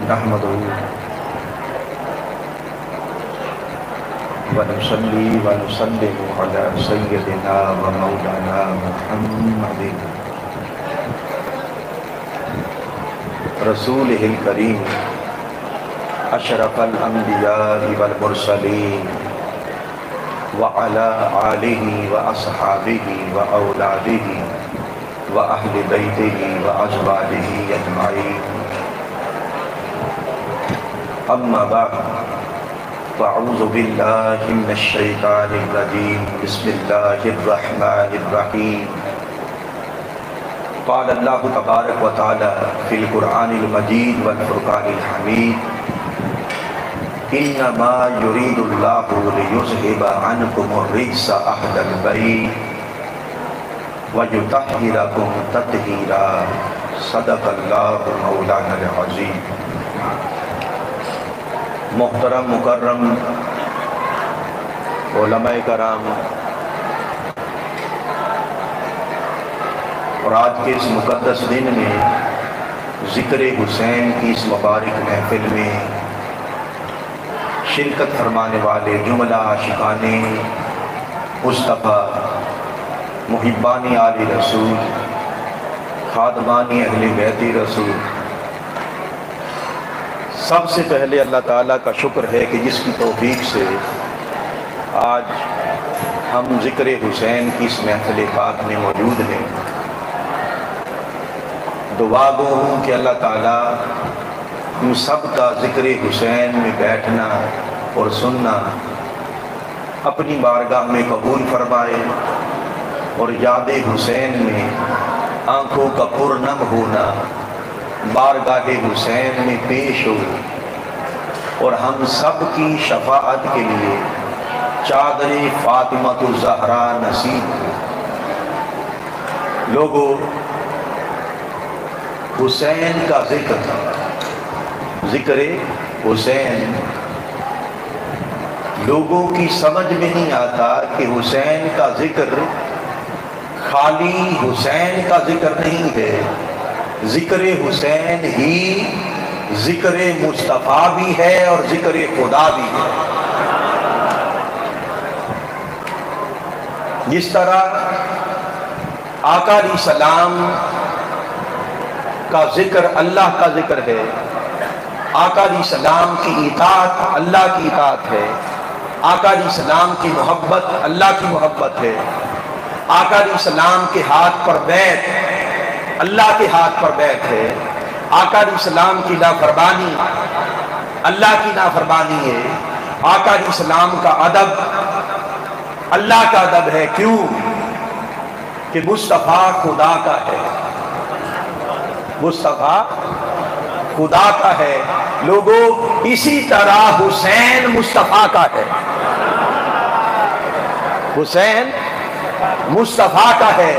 نحمده ونصلي ونسلم على سيدنا ومولانا محمد رسوله الكريم أشرف الأنبياء والمرسلين وعلى آله وأصحابه وأولاده وأهل بيته وأزواجه أجمعين. أما بعد فأعوذ بالله من الشيطان الرجيم. بسم الله الرحمن الرحيم. قال الله تبارك وتعالى في القرآن المجيد والفرقان الحميد: إنما يريد الله ليذهب عنكم الرجس أهل البيت ويطهركم تطهيرا. صدق الله مولانا العظيم. محترم مکرم علماء کرام اور آج کے اس مقدس دن میں ذکر حسین کی اس مبارک محفل میں شرکت فرمانے والے جملہ عاشقان مصطفیٰ، محبان آل رسول، خادمان اہل بیت رسول، سب سے پہلے اللہ تعالیٰ کا شکر ہے کہ جس کی توفیق سے آج ہم ذکر حسین کی اس محفل پاک میں موجود ہیں۔ دعا گو ہوں کہ اللہ تعالیٰ ہم سب کا ذکر حسین میں بیٹھنا اور سننا اپنی بارگاہ میں قبول فرمائے، اور یاد حسین میں آنکھوں کا پرنم ہونا بارگاہ حسین میں پیش ہو، اور ہم سب کی شفاعت کے لیے چادر فاطمہ الزہرا نصیب ہو۔ لوگوں، حسین کا ذکر حسین لوگوں کی سمجھ میں نہیں آتا کہ حسین کا ذکر خالی حسین کا ذکر نہیں ہے، ذکر حسین ہی ذکر مصطفیٰ بھی ہے اور ذکر خدا بھی ہے۔ جس طرح آقا علیہ السلام کا ذکر اللہ کا ذکر ہے، آقا علیہ السلام کی اطاعت اللہ کی اطاعت ہے، آقا علیہ السلام کی محبت اللہ کی محبت ہے، آقا علیہ السلام کے ہاتھ پر بیعت اللہ کے ہاتھ پر بیعت ہے، آقا علیہ السلام کی نافرمانی اللہ کی نافرمانی ہے، آقا علیہ السلام کا ادب اللہ کا ادب ہے۔ کیوں؟ کہ مصطفیٰ خدا کا ہے، مصطفیٰ خدا کا ہے۔ لوگوں، اسی طرح حسین مصطفیٰ کا ہے، حسین مصطفیٰ کا ہے۔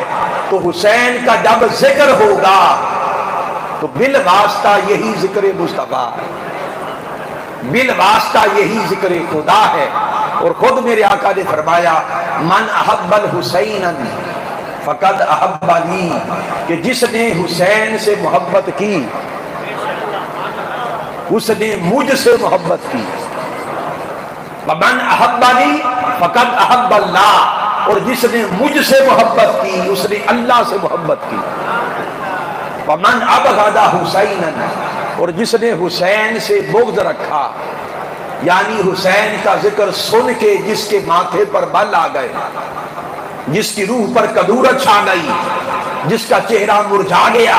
تو حسین کا جب ذکر ہوگا تو بالواسطہ یہی ذکر مصطفیٰ ہے، بالواسطہ یہی ذکر خدا ہے۔ اور خود میرے آقا نے فرمایا: من احب الحسین فقد احبنی، کہ جس نے حسین سے محبت کی اس نے مجھ سے محبت کی۔ ومن احبنی فقد احب اللہ، اور جس نے مجھ سے محبت کی اس نے اللہ سے محبت کی۔ ومن ابغض حسینا، اور جس نے حسین سے بغض رکھا، یعنی حسین کا ذکر سن کے جس کے ماتھے پر بل آ گئے، جس کی روح پر کدورت چھا گئی، جس کا چہرہ مرجھا گیا،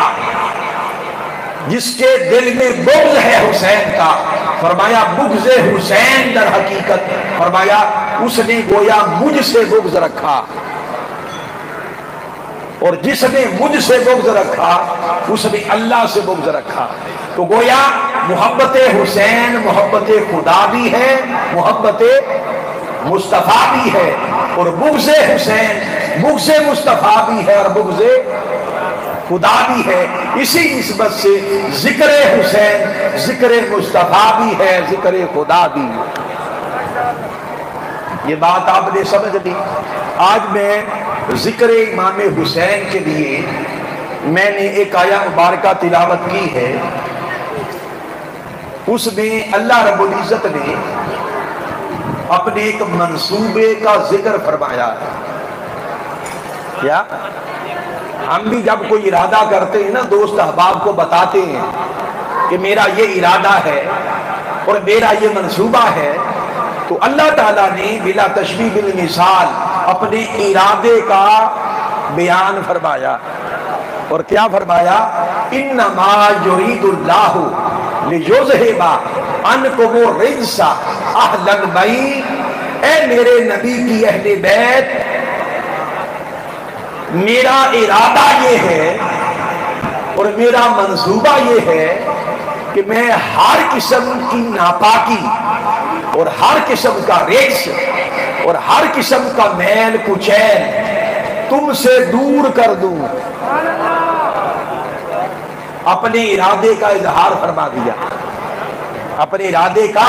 جس کے دل میں بغض ہے حسین کا، فرمایا بغض حسین در حقیقت، فرمایا اس نے گویا مجھ سے بغض رکھا، اور جس نے مجھ سے بغض رکھا اس نے اللہ سے بغض رکھا۔ تو گویا محبت حسین محبت خدا بھی ہے، محبت مصطفیٰ بھی ہے، اور بغض حسین بغض مصطفیٰ بھی ہے اور بغض خدا بھی ہے۔ اسی نسبت سے ذکر حسین ذکر مصطفیٰ بھی ہے، ذکر خدا بھی ہے۔ یہ بات آپ نے سمجھ لی۔ آج میں ذکر امام حسین کے لیے میں نے ایک آیہ مبارکہ تلاوت کی ہے اس میں اللہ رب العزت نے اپنے ایک منصوبے کا ذکر فرمایا ہے. کیا ہم بھی جب کوئی ارادہ کرتے ہیں نا دوست احباب کو بتاتے ہیں کہ میرا یہ ارادہ ہے اور میرا یہ منصوبہ ہے، تو اللہ تعالیٰ نے بلا تشبیہ بالمثال اپنے ارادے کا بیان فرمایا. اور کیا فرمایا؟ انما یرید اللہ لیذھب عنکم الرجس اہل البیت. اے میرے نبی کی اہل بیت، میرا ارادہ یہ ہے اور میرا منصوبہ یہ ہے کہ میں ہر قسم کی ناپاکی اور ہر قسم کا رجس اور ہر قسم کا میل کچیل تم سے دور کر دوں. اپنے ارادے کا اظہار فرما دیا، اپنے ارادے کا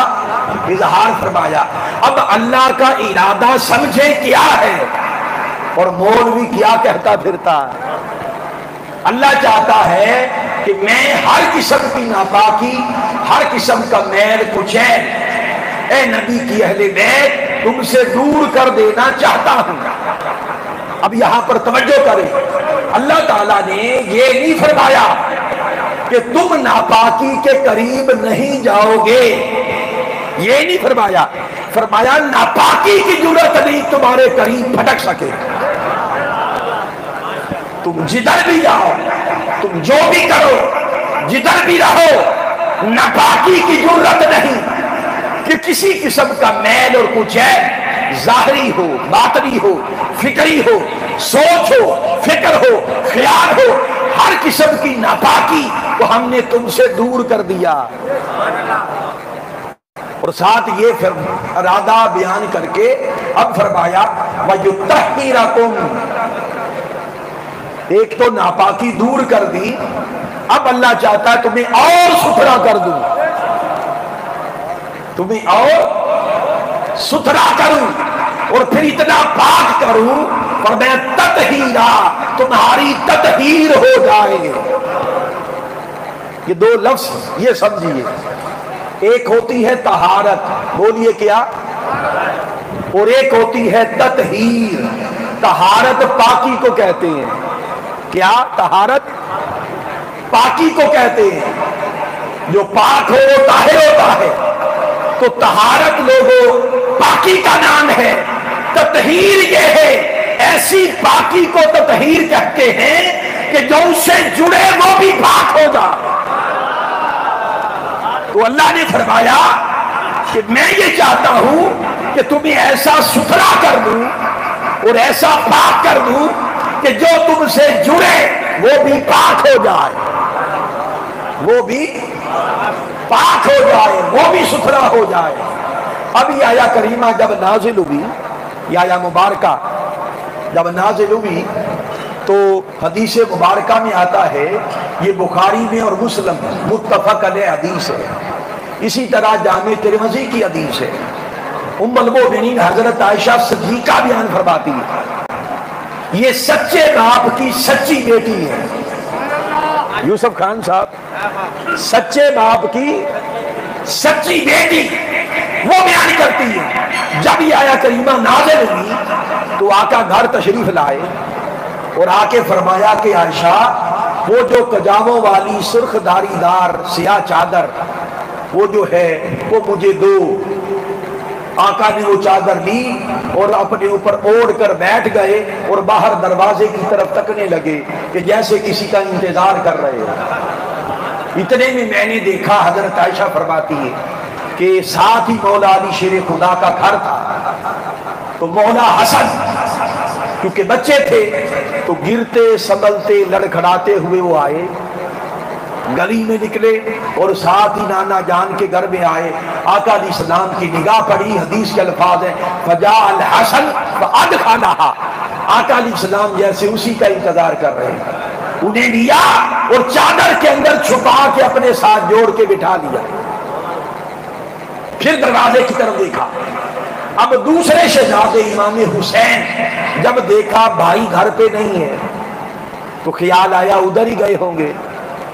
اظہار فرمایا. اب اللہ کا ارادہ سمجھے کیا ہے اور مولوی کیا کہتا پھرتا ہے. اللہ چاہتا ہے کہ میں ہر قسم کی ناپاکی، ہر قسم کا میل کچیل اے نبی کی اہل بیت تم سے دور کر دینا چاہتا ہوں. اب یہاں پر توجہ کریں، اللہ تعالیٰ نے یہ نہیں فرمایا کہ تم ناپاکی کے قریب نہیں جاؤ گے، یہ نہیں فرمایا. فرمایا ناپاکی کی جرات نہیں تمہارے قریب پھٹک سکے. تم جدھر بھی جاؤ، تم جو بھی کرو، جدھر بھی رہو، ناپاکی کی جرات نہیں کہ کسی قسم کا میل اور کچیل ظاہری ہو، باطنی ہو، فکری ہو، سوچ ہو، فکر ہو، خیال ہو، ہر قسم کی ناپاکی کو ہم نے تم سے دور کر دیا. اور ساتھ یہ ارادہ بیان کر کے اب فرمایا وَيُطَهِّرَكُمْ. ایک تو ناپاکی دور کر دی، اب اللہ چاہتا ہے تمہیں اور ستھرا کر دوں، تمہیں اور ستھرا کروں اور پھر اتنا پاک کروں اور میں تطہیرا تمہاری تطہیر ہو جائے. یہ دو لفظ یہ سمجھیے، ایک ہوتی ہے طہارت، بولیے کیا، اور ایک ہوتی ہے تطہیر. طہارت پاکی کو کہتے ہیں. کیا؟ طہارت پاکی کو کہتے ہیں. جو پاک ہو وہ طاہر ہوتا ہے، تو طہارت لوگوں پاکی کا نام ہے. تطہیر یہ ہے، ایسی پاکی کو تطہیر کہتے ہیں کہ جو اس سے جڑے وہ بھی پاک ہو جائے. تو اللہ نے فرمایا کہ میں یہ چاہتا ہوں کہ تمہیں ایسا ستھرا کر دوں اور ایسا پاک کر دوں کہ جو تم سے جڑے وہ بھی پاک ہو جائے، وہ بھی پاک ہو جائے، وہ بھی ستھرا ہو جائے. اب یہ آیا کریمہ جب نازل ہوئی، یہ آیا مبارکہ جب نازل ہوئی تو حدیث مبارکہ میں آتا ہے، یہ بخاری میں اور مسلم متفق علیہ حدیث ہے. اسی طرح جامع ترمذی کی حدیث ہے. ام المؤمنین حضرت عائشہ صدیقہ بیان فرماتی ہے، یہ سچے باپ کی سچی بیٹی ہے. یوسف خان صاحب، سچے باپ کی سچی بیٹی وہ بیان کرتی ہے. جب یہ آیا کریمہ نازل ہوئی تو آقا گھر تشریف لائے اور آ کے فرمایا کہ عائشہ وہ جو کجاووں والی سرخ داری دار سیاہ چادر وہ جو ہے وہ مجھے دو. آقا نے وہ چادر لی اور اپنے اوپر اوڑھ کر بیٹھ گئے اور باہر دروازے کی طرف تکنے لگے کہ جیسے کسی کا انتظار کر رہے ہو. اتنے میں میں نے دیکھا، حضرت عائشہ فرماتی ہے کہ ساتھ ہی مولا علی شیر خدا کا گھر تھا. تو مولا حسن کیونکہ بچے تھے تو گرتے سنبھلتے لڑکھڑاتے ہوئے وہ آئے، گلی میں نکلے اور ساتھ ہی نانا جان کے گھر میں آئے. آقا علیہ السلام کی نگاہ پڑی، حدیث کے الفاظ ہیں فجاء الحسن فادخلها. آقا علیہ السلام جیسے اسی کا انتظار کر رہے ہیں، انہیں لیا اور چادر کے اندر چھپا کے اپنے ساتھ جوڑ کے بٹھا لیا. پھر دروازے کی طرف دیکھا. اب دوسرے شہزادے امام حسین جب دیکھا بھائی گھر پہ نہیں ہے تو خیال آیا ادھر ہی گئے ہوں گے.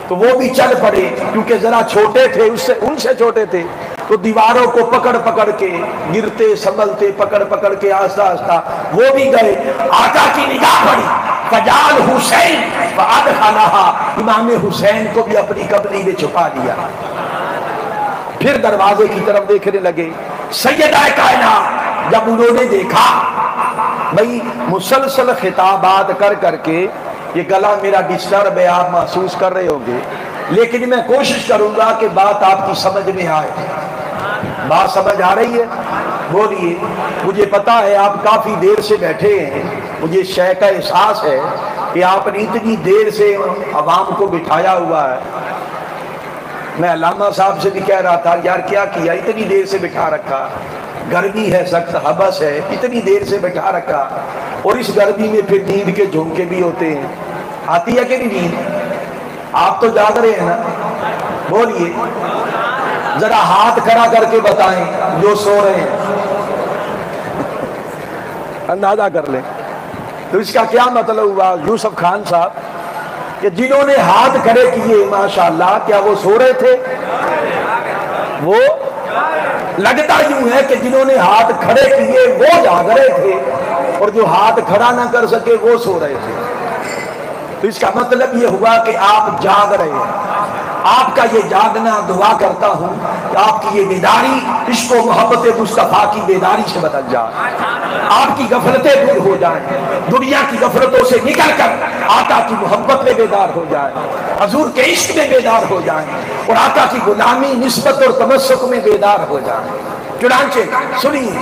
تو وہ بھی چل پڑے، کیونکہ ذرا چھوٹے تھے، ان سے چھوٹے تھے، تو دیواروں کو پکڑ پکڑ کے گرتے سنبھلتے پکڑ پکڑ کے آہستہ آہستہ وہ بھی گئے۔ آقا کی نگاہ پڑی، فجعل حسین فادخلها، امام حسین کو بھی اپنی کمری میں چھپا دیا۔ پھر دروازے کی طرف دیکھنے لگے۔ سیدہ کائنات جب انہوں نے دیکھا، بھئی مسلسل خطابات کر کر کے یہ گلا میرا ڈسٹرب ہے، آپ محسوس کر رہے ہوں گے، لیکن میں کوشش کروں گا کہ بات آپ کی سمجھ میں آئے۔ بات سمجھ آ رہی ہے؟ بولیے۔ مجھے پتا ہے آپ کافی دیر سے بیٹھے ہیں، مجھے شے کا احساس ہے کہ آپ نے اتنی دیر سے عوام کو بٹھایا ہوا ہے۔ میں علامہ صاحب سے بھی کہہ رہا تھا، یار کیا کیا، اتنی دیر سے بٹھا رکھا، گرمی ہے، سخت حبس ہے، اتنی دیر سے بٹھا رکھا، اور اس گرمی میں پھر نیند کے جھونکے بھی ہوتے ہیں۔ آتی ہے کہ نہیں نیند؟ آپ تو جاگ رہے ہیں نا؟ بولیے ذرا ہاتھ کھڑا کر کے بتائیں جو سو رہے ہیں، اندازہ کر لیں۔ تو اس کا کیا مطلب ہوا یوسف خان صاحب کہ جنہوں نے ہاتھ کھڑے کیے ماشاءاللہ، کیا وہ سو رہے تھے؟ وہ لگتا یوں ہے کہ جنہوں نے ہاتھ کھڑے کیے وہ جاگ رہے تھے، اور جو ہاتھ کھڑا نہ کر سکے وہ سو رہے تھے۔ تو اس کا مطلب یہ ہوا کہ آپ جاگ رہے ہیں۔ آپ کا یہ جاگنا، دعا کرتا ہوں کہ آپ کی یہ بیداری عشق و محبت مصطفیٰ کی بیداری سے بدل جائے، آپ کی غفلتیں دور ہو جائیں، دنیا کی غفلتوں سے نکل کر آقا کی محبت میں بیدار ہو جائیں، حضور کے عشق میں بیدار ہو جائیں، اور آقا کی غلامی، نسبت اور تمسک میں بیدار ہو جائیں۔ چنانچہ سنیے،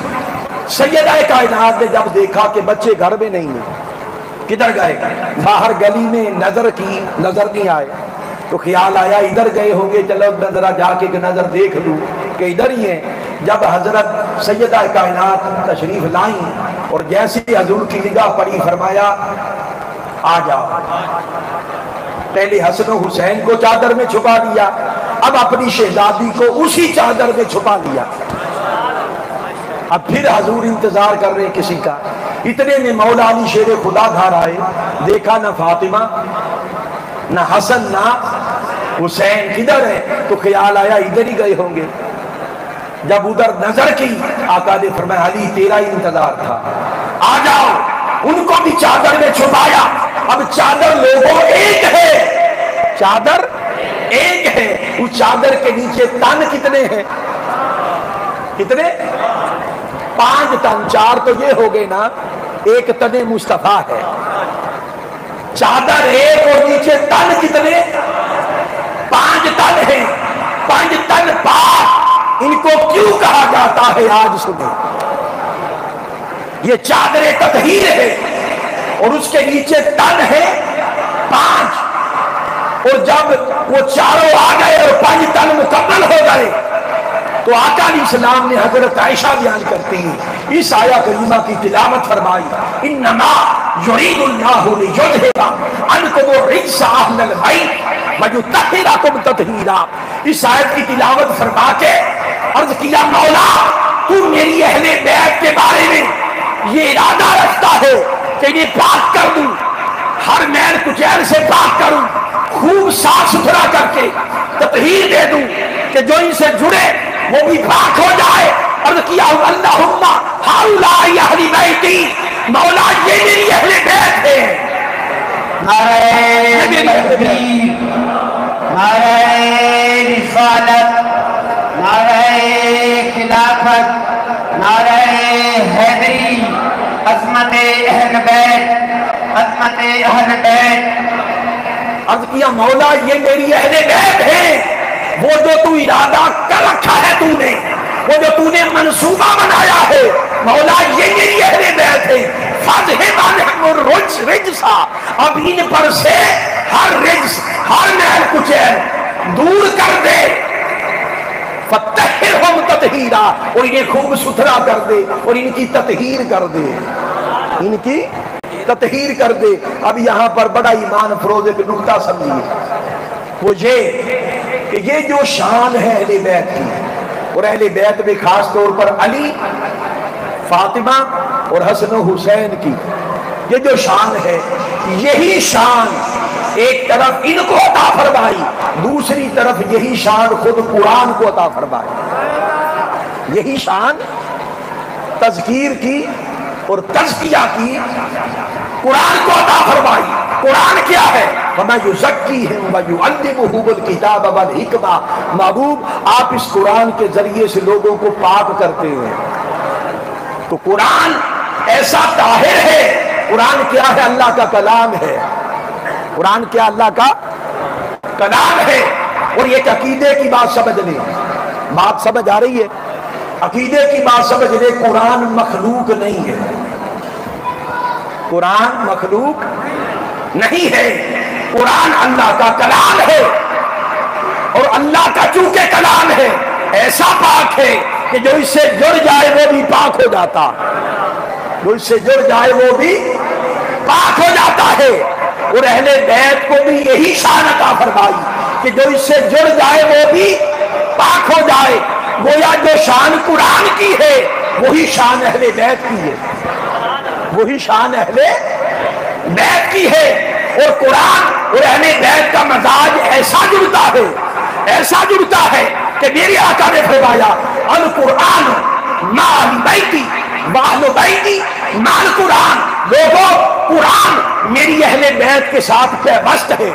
سیدہ کائنات نے جب دیکھا کہ بچے گھر میں نہیں ہیں، کدھر گئے؟ باہر گلی میں نظر کی، نظر نہیں آئے، تو خیال آیا ادھر گئے ہوں گے، چلو ذرا جا کے نظر دیکھ لوں کہ ادھر ہی ہیں۔ جب حضرت سیدہ کائنات تشریف لائیں اور جیسے حضور کی نگاہ پڑی، فرمایا آ جاؤ۔ پہلے حسن و حسین کو چادر میں چھپا دیا، اب اپنی شہزادی کو اسی چادر میں چھپا دیا۔ اب پھر حضور انتظار کر رہے کسی کا۔ اتنے میں مولا علی شیر خدا گھر آئے، دیکھا نہ فاطمہ نہ حسن نہ حسین، کدھر ہے؟ تو خیال آیا ادھر ہی گئے ہوں گے۔ جب ادھر نظر کی، آقا نے فرمایا علی تیرا ہی انتظار تھا، آ جاؤ۔ ان کو بھی چادر میں چھپایا۔ اب چادر لوگوں ایک ہے، چادر ایک ہے، اس چادر کے نیچے تن کتنے ہیں؟ کتنے؟ 5 تن، 4 تو یہ ہو گئے نا، ایک تن مصطفیٰ ہے۔ چادر ایک اور نیچے تن کتنے؟ 5 تن ہیں، 5 تن پاک۔ ان کو کیوں کہا جاتا ہے آج سنیں؟ یہ چادر تطہیر ہے، اور اس کے نیچے تن ہے 5، اور جب وہ چاروں آ گئے اور 5 تن مکمل ہو گئے تو آقا علیہ السلام نے حضرت عائشہ بیان کرتی ہیں، اس آیہ کریمہ کی تلاوت فرمائی، انما یرید اللہ لیذھب عنکم الرجس اہل البیت ویطہرکم تطہیرا۔ اس آیت کی تلاوت فرما کے عرض کیا، مولا تو میری اہل بیت کے بارے میں یہ ارادہ رکھتا ہے کہ انہیں پاک کر دوں، ہر میل کچیل سے پاک کروں، خوب صاف ستھرا کر کے تطہیر دے دوں کہ جو ان سے جڑے وہ بھی پاک ہو جائے۔ عرض کیا اللہم ہؤلاء اہل بیتی، مولا یہ میری اہل بیت ہے۔ نعرہ تکبیر، نعرہ رسالت، نعرہ خلافت، نعرہ حیدری، عظمت اہل بیت، عظمت اہل بیت۔ عرض کیا مولا یہ میری اہل بیت ہے، وہ جو تو ارادہ کر رکھا ہے تو نے، وہ جو تو نے منصوبہ بنایا ہے، مولا یہ میری اہل بیت ہے۔ فاذھب عنہم الرجس، اب ان پر سے ہر رجس، ہر میل کچیل دور کر دے، فطہرہم تطہیرا، اور انہیں خوب ستھرا کر دے اور ان کی تطہیر کر دے، ان کی تطہیر کر دے۔ اب یہاں پر بڑا ایمان فروز ایک نکتہ سمجھیے، وہ یہ کہ یہ جو شان ہے اہل بیت کی، اور اہل بیت میں خاص طور پر علی، فاطمہ اور حسن و حسین کی یہ جو شان ہے، یہی شان ایک طرف ان کو عطا فرمائی، دوسری طرف یہی شان خود قرآن کو عطا فرمائی۔ یہی شان تذکیر کی اور تزکیہ کی قرآن کو عطا فرمائی۔ قرآن کیا ہے؟ وَمَا يُزَكِّيهِمْ وَيُعَلِّمُهُمُ الْكِتَابَ وَالْحِكْمَةَ۔ محبوب آپ اس قرآن کے ذریعے سے لوگوں کو پاک کرتے ہیں۔ تو قرآن ایسا طاہر ہے، قرآن کیا ہے؟ اللہ کا کلام ہے۔ قرآن کیا؟ اللہ کا کلام ہے۔ اور یہ عقیدے کی بات سمجھ لیں، بات سمجھ آ رہی ہے؟ عقیدے کی بات سمجھ لیں، قرآن مخلوق نہیں ہے، قرآن مخلوق نہیں ہے، قرآن اللہ کا کلام ہے۔ اور اللہ کا چونکہ کلام ہے ایسا پاک ہے کہ جو اس سے جڑ جائے وہ بھی پاک ہو جاتا، جو اس سے جڑ جائے وہ بھی پاک ہو جاتا ہے۔ اور اہل بیت کو بھی یہی شان عطا فرمائی کہ جو اس سے جڑ جائے وہ بھی پاک ہو جائے۔ گویا جو شان قرآن کی ہے وہی شان اہل بیت کی ہے، وہی شان اہل بیت کی ہے۔ اور قرآن اور اہل بیت کا مزاج ایسا جڑتا ہے، ایسا جڑتا ہے کہ میرے آقا نے فرمایا القرآن مال بیتی وآل بیتی مال قرآن۔ لوگوں، قرآن میری اہل بیت کے ساتھ پیوست ہے،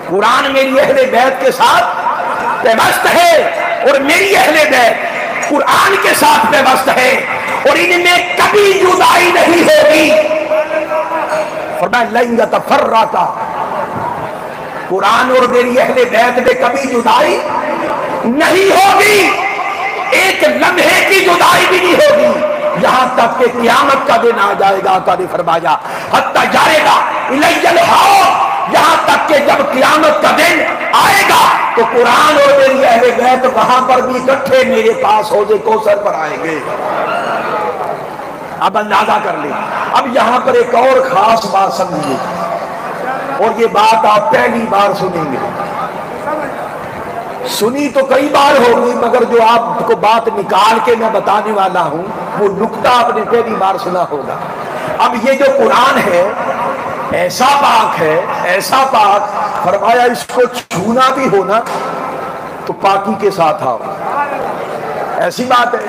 قرآن میری اہل بیت کے ساتھ پیوست ہے، اور میری اہل بیت قرآن کے ساتھ پیوست ہے، اور ان میں کبھی جدائی نہیں ہوگی۔ فرمایا لن یتفرقا، قرآن اور میری اہل بیت میں کبھی جدائی نہیں ہوگی، ایک لمحے کی جدائی بھی نہیں ہوگی، یہاں تک کہ قیامت کا دن آ جائے گا۔ آقا نے فرمایا حتی جائے گا الی الحوض، یہاں تک کہ جب قیامت کا دن آئے گا تو قرآن اور میری اہل بیت وہاں پر بھی اکٹھے میرے پاس حوض کوثر پر آئیں گے۔ اب اندازہ کر لیں۔ اب یہاں پر ایک اور خاص بات سمجھیے، اور یہ بات آپ پہلی بار سنیں گے، سنی تو کئی بار ہوگی مگر جو آپ کو بات نکال کے میں بتانے والا ہوں وہ نکتہ آپ نے پہلی بار سنا ہوگا۔ اب یہ جو قرآن ہے ایسا پاک ہے، ایسا پاک، فرمایا اس کو چھونا بھی ہونا تو پاکی کے ساتھ آؤ، ایسی بات ہے۔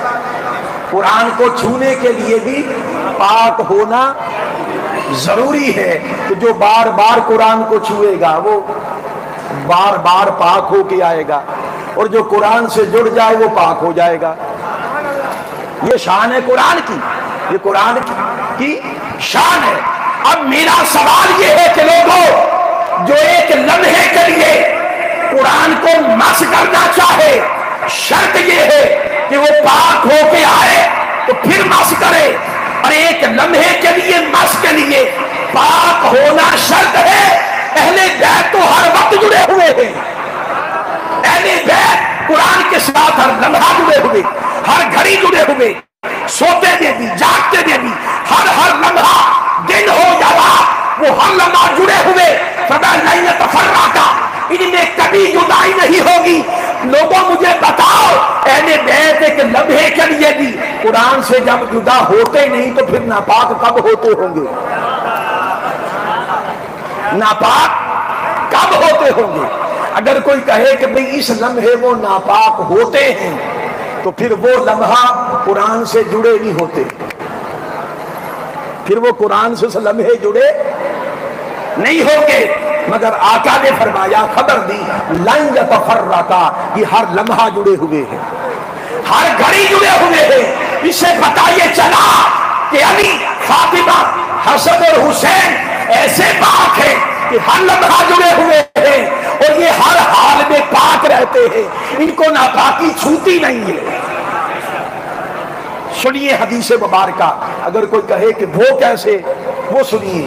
قرآن کو چھونے کے لیے بھی پاک ہونا ضروری ہے، کہ جو بار بار قرآن کو چھوئے گا وہ بار بار پاک ہو کے آئے گا، اور جو قرآن سے جڑ جائے وہ پاک ہو جائے گا۔ یہ شان ہے قرآن کی، یہ قرآن کی شان ہے۔ اب میرا سوال یہ ہے کہ لوگوں، جو ایک لمحے کے لیے قرآن کو مس کرنا چاہے، شرط یہ ہے کہ وہ پاک ہو کے آئے تو پھر مس کرے، اور ایک لمحے کے لیے مس کے لیے پاک ہونا شرط ہے۔ اہل بیت تو ہر وقت جڑے ہوئے ہیں، اہل بیت قرآن کے ساتھ ہر لمحہ جڑے ہوئے، ہر گھڑی جڑے ہوئے، سوتے میں بھی جاگتے میں بھی، ہر لمحہ دن ہو یا رات وہ ہر لمحہ جڑے ہوئے۔ فرمایا لن یتفرقا، ان میں کبھی جدائی نہیں ہوگی۔ لوگوں مجھے بتاؤ، اہل بیت ایک لمحے کے لیے بھی قرآن سے جب جدا ہوتے نہیں تو پھر ناپاک کب ہوتے ہوں گے؟ ناپاک کب ہوتے ہوں گے؟ اگر کوئی کہے کہ بھئی اس لمحے وہ ناپاک ہوتے ہیں تو پھر وہ لمحہ قرآن سے جڑے نہیں ہوتے، پھر وہ قرآن سے لمحے جڑے نہیں ہوں گے۔ مگر آقا نے فرمایا، خبر دی لن یتفرقا، یہ ہر لمحہ جڑے ہوئے ہیں، ہر گھڑی جڑے ہوئے ہیں۔ اس سے پتہ یہ چلا کہ علی، فاطمہ، حسن اور حسین ایسے پاک ہیں کہ ہر لمحہ جڑے ہوئے ہیں، اور یہ ہر حال میں پاک رہتے ہیں، ان کو ناپاکی چھوتی نہیں ہے۔ سنیے حدیث مبارکہ، اگر کوئی کہے کہ وہ کیسے، وہ سنیے۔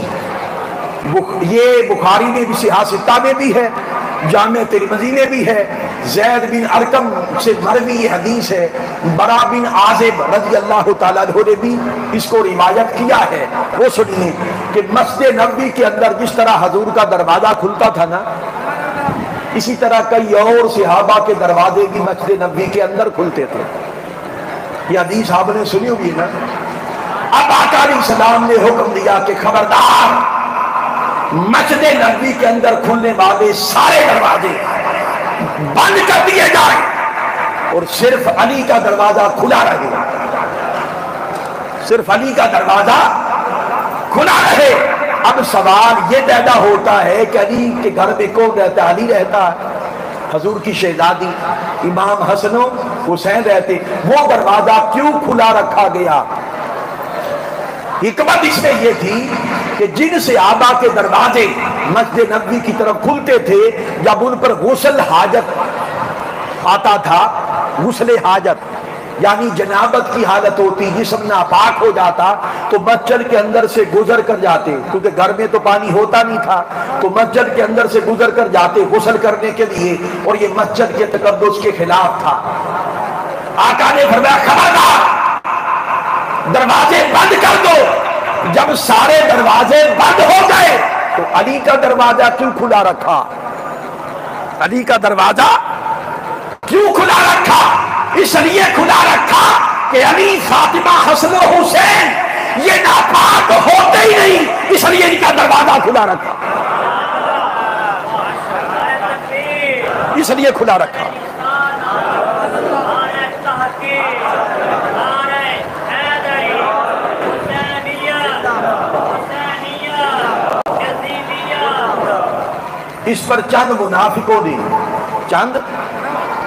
یہ بخاری میں بھی، صحیح ستہ میں بھی ہے، جامع ترمذی میں بھی ہے۔ زید بن ارقم سے مروی یہ حدیث ہے، برا بن عازب رضی اللہ تعالیٰ عنہ نے بھی اس کو روایت کیا ہے۔ وہ سنیے کہ مسجد نبوی کے اندر جس طرح حضور کا دروازہ کھلتا تھا نا، اسی طرح کئی اور صحابہ کے دروازے بھی مسجد نبوی کے اندر کھلتے تھے۔ یہ حدیث آپ نے سنی ہوگی نا۔ اب آقا علیہ السلام نے حکم دیا کہ خبردار، مسجد نبوی کے اندر کھلنے والے سارے دروازے بند کر دیے جائیں اور صرف علی کا دروازہ کھلا رہے، صرف علی کا دروازہ کھلا رہے۔ اب سوال یہ پیدا ہوتا ہے کہ علی کے گھر میں کون رہتا ہے؟ علی رہتا ہے، حضور کی شہزادی امام حسن و حسین رہتے، وہ دروازہ کیوں کھلا رکھا گیا؟ حکمت اس میں یہ تھی کہ جن صحابہ کے دروازے مسجد نبوی کی طرف کھلتے تھے، جب ان پر غسل حاجت آتا تھا، غسل حاجت یعنی جنابت کی حالت ہوتی، جسم ناپاک ہو جاتا تو مسجد کے اندر سے گزر کر جاتے، کیونکہ گھر میں تو پانی ہوتا نہیں تھا، تو مسجد کے اندر سے گزر کر جاتے غسل کرنے کے لیے، اور یہ مسجد کے تقدس کے خلاف تھا۔ آقا نے فرمایا خبردار، دروازے بند کر دو۔ جب سارے دروازے بند ہو گئے تو علی کا دروازہ کیوں کھلا رکھا؟ علی کا دروازہ کیوں کھلا رکھا؟ اس لیے کھلا رکھا کہ علی، فاطمہ، حسن و حسین یہ ناپاک ہوتے ہی نہیں، اس لیے ان کا دروازہ کھلا رکھا، اس لیے کھلا رکھا۔ اس پر چند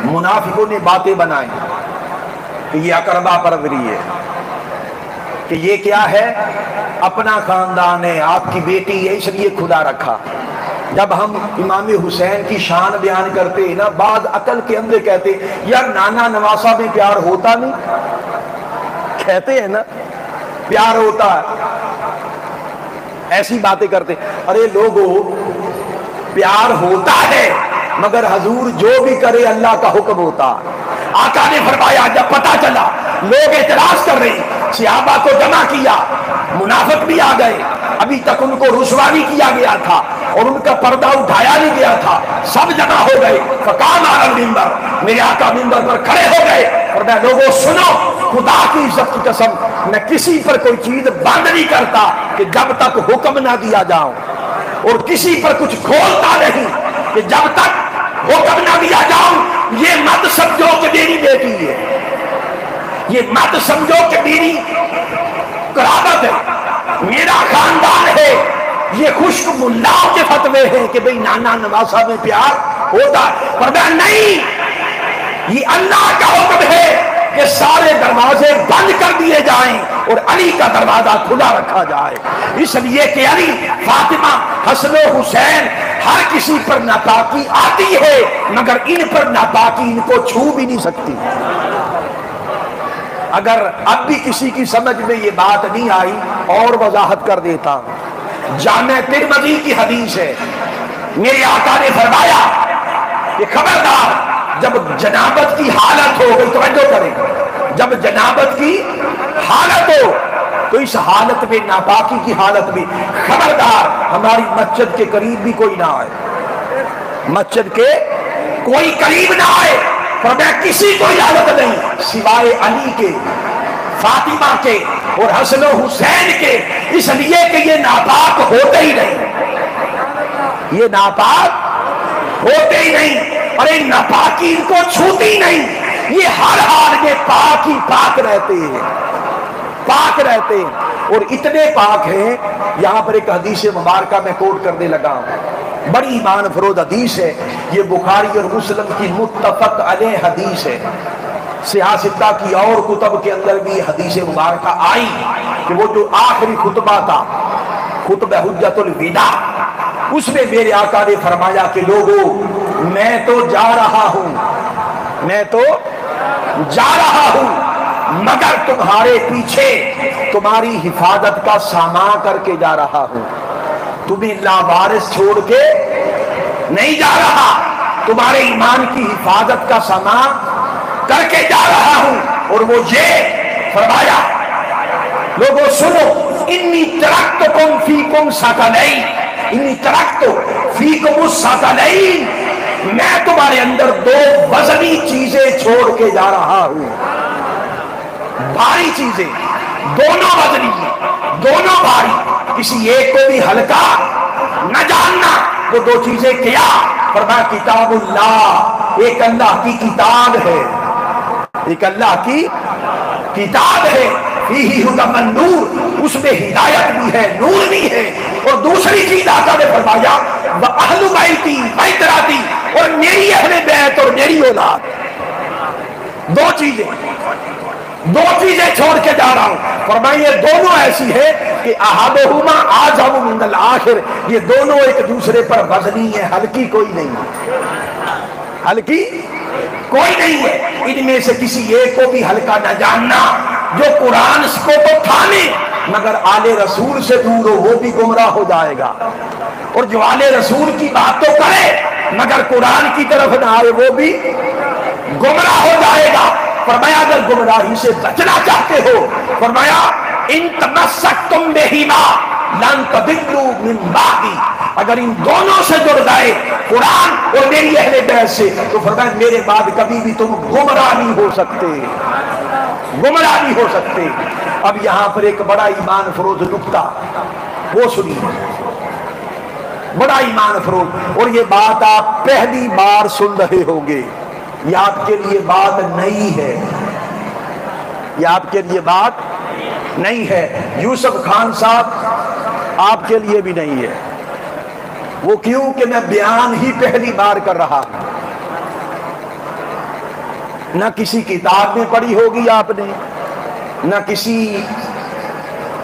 منافقوں نے باتیں بنائیں کہ یہ اقربا پروری ہے، کہ یہ کیا ہے، اپنا خاندان ہے، آپ کی بیٹی ہے، اس لیے کھلا رکھا۔ جب ہم امام حسین کی شان بیان کرتے ہیں نا، بعض عقل کے اندر کہتے یار نانا نواسا میں پیار ہوتا نہیں، کہتے ہیں نا پیار ہوتا ہے، ایسی باتیں کرتے۔ ارے لوگوں، پیار ہوتا ہے مگر حضور جو بھی کرے اللہ کا حکم ہوتا۔ آقا نے فرمایا جب پتا چلا لوگ اعتراض کر رہے، صحابہ کو جمع کیا، منافق بھی آ گئے، ابھی تک ان کو رسوا نہیں کیا گیا تھا اور ان کا پردہ اٹھایا نہیں گیا تھا، سب جمع ہو گئے، فقام علی المنبر، میرے آقا منبر پر کھڑے ہو گئے اور میں لوگوں سنو، خدا کی عزت کی قسم میں کسی پر کوئی چیز بند نہیں کرتا کہ جب تک حکم نہ دیا جاؤں، اور کسی پر کچھ کھولتا نہیں کہ جب تک حکم نہ دیا جاؤں۔ یہ مت سمجھو کہ میری بیٹی ہے، یہ مت سمجھو کہ میری قرابت ہے، میرا خاندان ہے، یہ خشک ملاؤں کے فتوے ہیں کہ بھئی نانا نواسا میں پیار ہوتا ہے، پر نہیں، یہ اللہ کا حکم ہے کہ سارے دروازے بند کر دیے جائیں اور علی کا دروازہ کھلا رکھا جائے، اس لیے کہ علی، فاطمہ، حسن و حسین ہر کسی پر ناپاکی آتی ہے مگر ان پر ناپاکی ان کو چھو بھی نہیں سکتی۔ اگر اب بھی کسی کی سمجھ میں یہ بات نہیں آئی اور وضاحت کر دیتا ہوں، جامع ترمذی کی حدیث ہے، میرے آقا نے فرمایا کہ خبردار جب جنابت کی حالت ہو گئی، توجہ کریں، جب جنابت کی حالت ہو تو اس حالت میں، ناپاکی کی حالت میں، خبردار ہماری مسجد کے قریب بھی کوئی نہ آئے، مسجد کے کوئی قریب نہ آئے، فرمایا کسی کو اجازت نہیں سوائے علی کے، فاطمہ کے اور حسن و حسین کے، اس لیے کہ یہ ناپاک ہوتے ہی نہیں، یہ ناپاک ہوتے ہی نہیں، اور یہ ناپاکی ان کو چھوتی نہیں، یہ ہر حال میں پاک ہی پاک رہتے ہیں، پاک رہتے ہیں، اور اتنے پاک ہیں۔ یہاں پر ایک حدیث مبارکہ میں کوٹ کرنے لگا ہوں، بڑی ایمان افروز حدیث ہے، یہ بخاری اور مسلم کی متفق علیہ حدیث ہے، سیاستہ کی اور کتب کے اندر بھی حدیث مبارکہ آئی کہ وہ جو آخری خطبہ تھا، خطبہ حجت الوداع، اس میں میرے آقا نے فرمایا کہ لوگوں، میں تو جا رہا ہوں، میں تو جا رہا ہوں، مگر تمہارے پیچھے تمہاری حفاظت کا سامان کر کے جا رہا ہوں، تمہیں لاوارث چھوڑ کے نہیں جا رہا، تمہارے ایمان کی حفاظت کا سامان کر کے جا رہا ہوں۔ اور وہ یہ فرمایا، لوگوں سنو، انی ترکتکم فیکم ثقلین، انی ترکت فیکم الثقلین، میں تمہارے اندر دو وزنی چیزیں چھوڑ کے جا رہا ہوں، بھاری چیزیں، دونوں وزنی، دونوں بھاری، کسی ایک کو بھی ہلکا نہ جاننا، وہ دو چیزیں کیا؟ فرمایا کتاب اللہ، ایک اللہ کی کتاب ہے، ایک اللہ کی کتاب ہے، فیہ ھدی والنور، اس میں ہدایت بھی ہے، نور بھی ہے، اور دوسری چیز آقا نے فرمایا وَأَهْلُ بَيْتِي، بیتراتی، اور میری اہل بیت اور میری اولاد، دو چیزیں چھوڑ کے جا رہا ہوں۔ فرمایا یہ دونوں ایسی ہے کہ احدہما اعظم من الآخر، یہ دونوں ایک دوسرے پر وزنی ہے، ہلکی کوئی نہیں ہے، ہلکی کوئی نہیں ہے۔ ان میں سے کسی ایک کو بھی ہلکا نہ جاننا، جو قرآن کو تو تھامے مگر آل رسول سے دور ہو وہ بھی گمراہ ہو جائے گا، اور جو آل رسول کی بات تو کرے مگر قرآن کی طرف نہ آئے وہ بھی گمراہ ہو جائے گا۔ فرمایا اگر گمراہی سے بچنا چاہتے ہو، فرمایا ان تمسکتم بہما لن تضلوا من بعدی، اگر ان دونوں سے جڑ گئے، قرآن اور میری اہل بیت سے، تو فرمایا میرے بعد کبھی بھی تم گمراہ نہیں ہو سکتے، گمراہ نہیں ہو سکتے۔ اب یہاں پر ایک بڑا ایمان فروز نکتہ، وہ سنیے، بڑا ایمان فروز، اور یہ بات آپ پہلی بار سن رہے ہوں گے، یہ آپ کے لیے بات نئی ہے، یہ آپ کے لیے بات نہیں ہے۔ یوسف خان صاحب آپ کے لیے بھی نہیں ہے، وہ کیوں کہ میں بیان ہی پہلی بار کر رہا ہوں، نہ کسی کتاب میں پڑھی ہوگی آپ نے، نہ کسی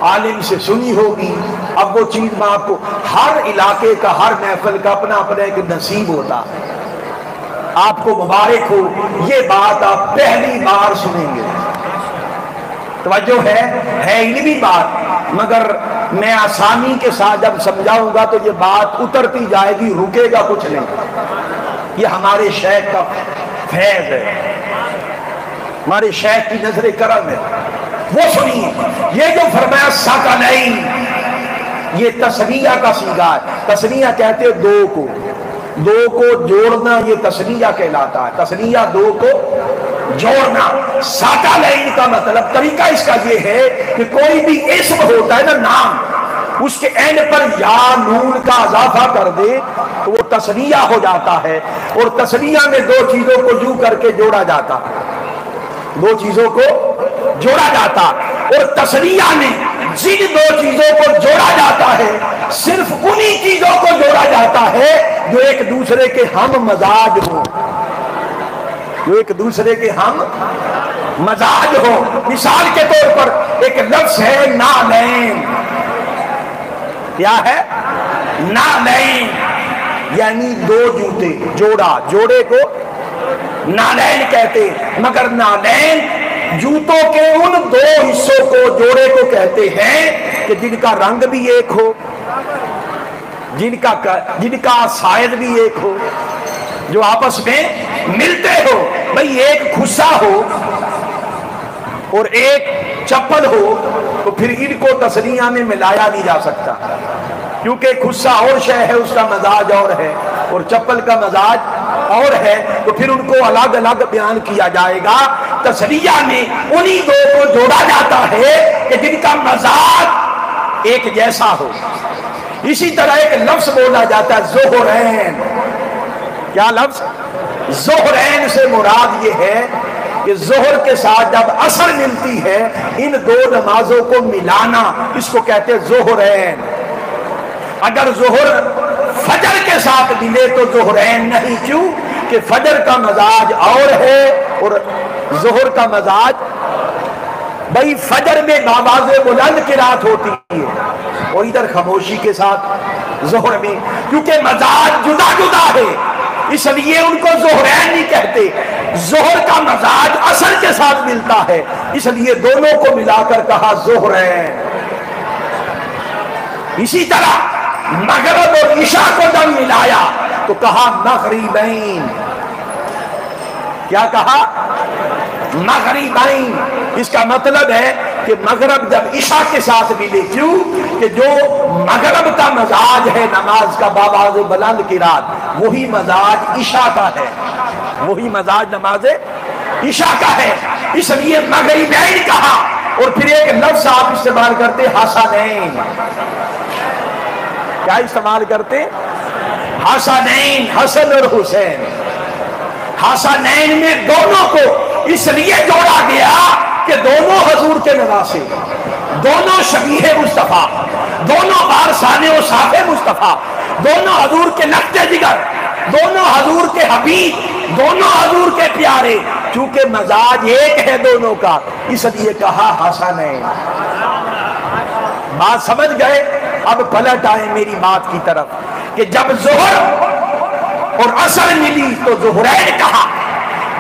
عالم سے سنی ہوگی۔ اب وہ چیز میں آپ کو، ہر علاقے کا، ہر محفل کا اپنا اپنا ایک نصیب ہوتا ہے، آپ کو مبارک ہو، یہ بات آپ پہلی بار سنیں گے۔ توجہ ہے علمی بات، مگر میں آسانی کے ساتھ جب سمجھاؤں گا تو یہ بات اترتی جائے گی، رکے گا کچھ نہیں۔ یہ ہمارے شیخ کا فیض ہے، ہمارے شیخ کی نظر کرم ہے۔ وہ سنیے، یہ جو فرمایا ثقلین، یہ تثنیہ کا صیغہ ہے۔ تثنیہ کہتے ہیں دو کو جوڑنا، یہ تثنیہ کہلاتا ہے، تثنیہ دو کو جوڑنا۔ ثقلین کا مطلب، طریقہ اس کا یہ ہے کہ کوئی بھی اسم ہوتا ہے نا، نام، اس کے اینڈ پر یا نون کا اضافہ کر دے تو وہ تثنیہ ہو جاتا ہے، اور تثنیہ میں دو چیزوں کو جو کر کے جوڑا جاتا، دو چیزوں کو جوڑا جاتا، اور تثنیہ میں جن دو چیزوں کو جوڑا جاتا ہے صرف انہی چیزوں کو جوڑا جاتا ہے جو ایک دوسرے کے ہم مزاج ہوں، جو ایک دوسرے کے ہم مزاج ہوں۔ مثال کے طور پر ایک لفظ ہے نعلین، کیا ہے؟ نعلین، یعنی دو جوتے، جوڑا، جوڑے کو نعلین کہتے ہیں، مگر نعلین جوتوں کے ان دو حصوں کو، جوڑے کو کہتے ہیں کہ جن کا رنگ بھی ایک ہو، جن کا سائز بھی ایک ہو، جو آپس میں ملتے ہو۔ بھئی ایک کھسا ہو اور ایک چپل ہو تو پھر ان کو تثنیہ میں ملایا نہیں جا سکتا، کیونکہ کھسا اور شے ہے، اس کا مزاج اور ہے، اور چپل کا مزاج اور ہے، تو پھر ان کو الگ الگ بیان کیا جائے گا۔ تثنیہ میں انہی دو کو جوڑا جاتا ہے کہ جن کا مزاج ایک جیسا ہو۔ اسی طرح ایک لفظ بولا جاتا ہے ظہرین، کیا لفظ؟ ظہرین سے مراد یہ ہے کہ ظہر کے ساتھ جب عصر ملتی ہے، ان دو نمازوں کو ملانا، اس کو کہتے ہیں ظہرین۔ اگر ظہر فجر کے ساتھ ملے تو ظہرین نہیں، کیوں کہ فجر کا مزاج اور ہے اور ظہر کا مزاج، بھئی فجر میں آواز بلند قرات ہوتی ہے اور ادھر خاموشی کے ساتھ ظہر میں، کیونکہ مزاج جدا جدا ہے اس لیے ان کو ظہرین نہیں کہتے۔ ظہر کا مزاج عصر کے ساتھ ملتا ہے، اس لیے دونوں کو ملا کر کہا ظہرین۔ اسی طرح مغرب اور عشاء کو جب ملایا تو کہا مغربین، کیا کہا؟ مغربین۔ اس کا مطلب ہے کہ مغرب جب عشاء کے ساتھ ملے، کیوں کہ جو مغرب کا مزاج ہے نماز کا بآواز بلند قرات، وہی مزاج عشاء کا ہے، وہی مزاج نماز عشاء کا ہے، اس لیے مغربین کہا۔ اور پھر ایک لفظ آپ استعمال کرتے حسنین، کیا استعمال کرتے؟ حسنین، حسن اور حسین۔ حسنین میں دونوں کو اس لیے جوڑا گیا کہ دونوں حضور کے نواسے، دونوں شبیہ مصطفیٰ، دونوں وارثان و صاحب مصطفیٰ، دونوں حضور کے لخت جگر، دونوں حضور کے حبیب، دونوں حضور کے پیارے، چونکہ مزاج ایک ہے دونوں کا، اس لیے کہا حسنین۔ بات سمجھ گئے؟ اب پلٹ آئے میری بات کی طرف کہ جب ظہر اور عصر ملی تو ظہرین کہا،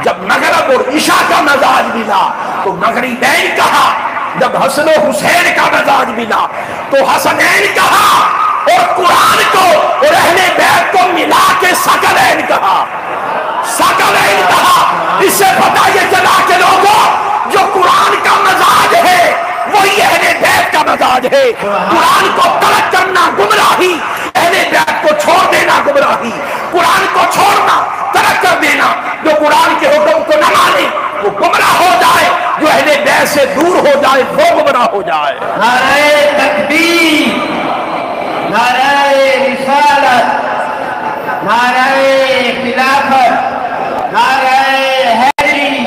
جب مغرب اور عشاء کا مزاج ملا تو مغربین کہا، جب حسن و حسین کا مزاج ملا تو حسنین کہا، اور قرآن کو اور اہل بیت کو ملا کے ثقلین کہا، ثقلین کہا۔ اس سے پتہ یہ چلا کہ لوگوں جو قرآن کا مزاج ہے وہی اہل بیت کا مزاج ہے۔ قرآن کو ترک کرنا گمراہی، اہل بیت کو چھوڑ دینا گمراہی۔ قرآن کو چھوڑنا، ترک کر دینا، جو قرآن کے حکم کو نہ مانے وہ گمراہ ہو جائے، جو اہل بیت سے دور ہو جائے وہ گمراہ ہو جائے۔ نعرہ تکبیر، نعرہ رسالت، نعرہ خلافت، نعرہ حیدری۔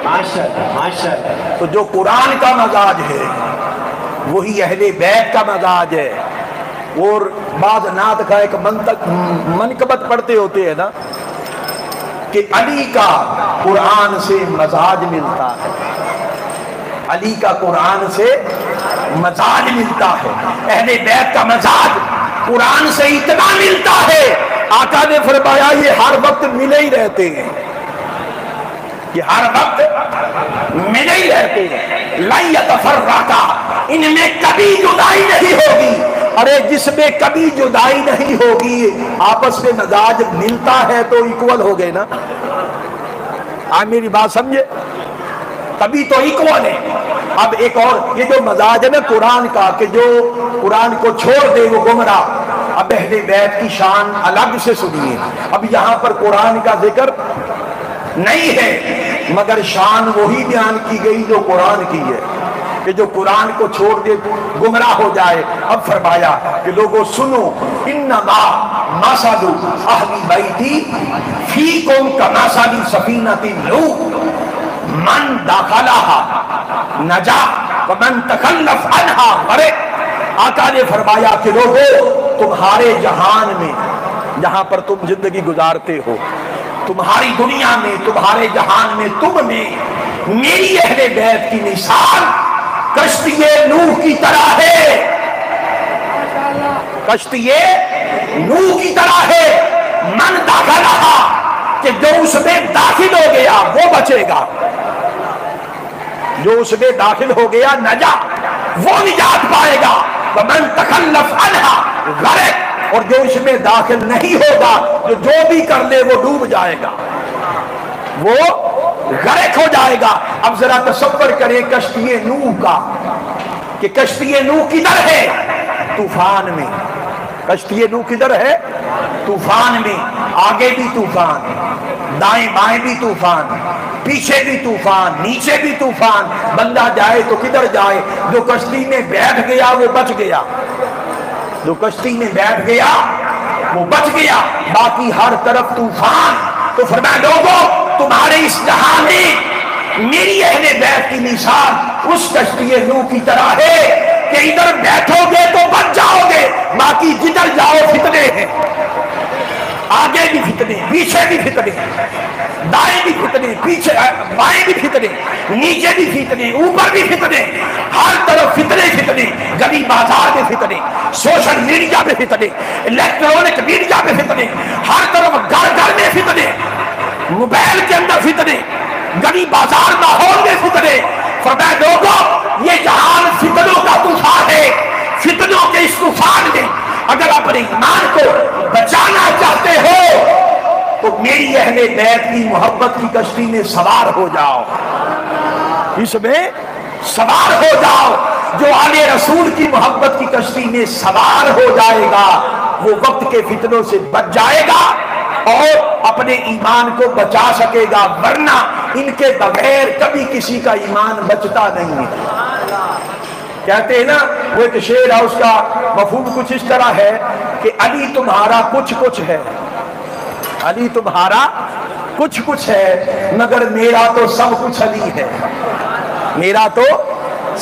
ماشاءاللہ۔ تو جو قرآن کا مزاج ہے وہی اہل بیت کا مزاج ہے۔ اور بعض نعت کا ایک منقبت پڑھتے ہوتے ہیں نا کہ علی کا قرآن سے مزاج ملتا ہے، علی کا قرآن سے مزاج ملتا ہے، اہل بیت کا مزاج قرآن سے اتنا ملتا ہے، آقا نے فرمایا یہ ہر وقت ملے ہی رہتے ہیں، یہ ہر وقت ملے ہی رہتے ہیں۔ لن یتفرقا، ان میں کبھی جدائی نہیں ہوگی۔ ارے جس میں کبھی جدائی نہیں ہوگی آپس میں مزاج ملتا ہے تو ایکول ہو گئے نا۔ آپ میری بات سمجھے؟ تبھی تو ایکول ہے۔ اب ایک اور یہ جو مزاج ہے نا قرآن کا کہ جو قرآن کو چھوڑ دے وہ گمراہ، اب اہل بیت کی شان الگ سے سنیے۔ اب یہاں پر قرآن کا ذکر نہیں ہے مگر شان وہی بیان کی گئی جو قرآن کی ہے کہ جو قرآن کو چھوڑ دے گمراہ ہو جائے۔ اب فرمایا کہ لوگوں سنو، انما مثل اہل بیتی فیکم کمثل سفینۃ نوح من دخلها نجا ومن تخلف عنها غرق۔ آقا نے فرمایا کہ لوگوں تمہارے جہان میں، جہاں پر تم زندگی گزارتے ہو، تمہاری دنیا میں، تمہارے جہان میں، تم میں میری اہل بیت کی مثال کشتی نوح کی طرح ہے، کشتی نوح کی طرح ہے۔ من داخلہ، کہ جو اس میں داخل ہو گیا وہ بچے گا، جو اس میں داخل ہو گیا نجا، وہ نجات پائے گا۔ ومن تخلف عنہا غرق، اور جو اس میں داخل نہیں ہوگا جو بھی کر لے وہ ڈوب جائے گا، وہ غرق ہو جائے گا۔ اب ذرا تصور کریں کشتی نوح کا کہ کشتی نوح کدھر ہے؟ طوفان میں۔ کشتی نوح کدھر ہے؟ طوفان میں۔ آگے بھی طوفان، دائیں بائیں بھی طوفان، پیچھے بھی طوفان، نیچے بھی طوفان۔ بندہ جائے تو کدھر جائے؟ جو کشتی میں بیٹھ گیا وہ بچ گیا، جو کشتی میں بیٹھ گیا وہ بچ گیا، باقی ہر طرف طوفان۔ تو فرمایا لوگوں تمہارے اس جہاں میں میری اہل بیت کی مثال اس کشتی نوح کی طرح ہے کہ ادھر بیٹھو گے تو بچ جاؤ گے، باقی جدھر جاؤ فتنے ہیں، آگے بھی فتنے، پیچھے بھی فتنے، دائیں بھی فتنے، پیچھے بائیں بھی فتنے، نیچے بھی فتنے، اوپر بھی فتنے، ہر طرف فتنے فتنے، گلی بازار میں فتنے، سوشل میڈیا پہ فتنے، الیکٹرونک میڈیا پہ فتنے، ہر طرف گھر گھر میں فتنے، موبائل کے اندر فتنے، گلی بازار ماحول میں فتنے۔ فرمایا لوگوں یہ جہان فتنوں کا طوفان ہے، فتنوں کے اس طوفان میں اگر اپنے ایمان کو بچانا چاہتے ہو تو میری اہل بیت کی محبت کی کشتی میں سوار ہو جاؤ، اس میں سوار ہو جاؤ۔ جو آل رسول کی محبت کی کشتی میں سوار ہو جائے گا وہ وقت کے فتنوں سے بچ جائے گا اور اپنے ایمان کو بچا سکے گا، ورنہ ان کے بغیر کبھی کسی کا ایمان بچتا نہیں ہے۔ کہتے ہیں نا وہ ایک شعر ہے، اس کا مفہوم کچھ اس طرح ہے کہ علی تمہارا کچھ کچھ ہے، علی تمہارا کچھ کچھ ہے، مگر میرا تو سب کچھ علی ہے، میرا تو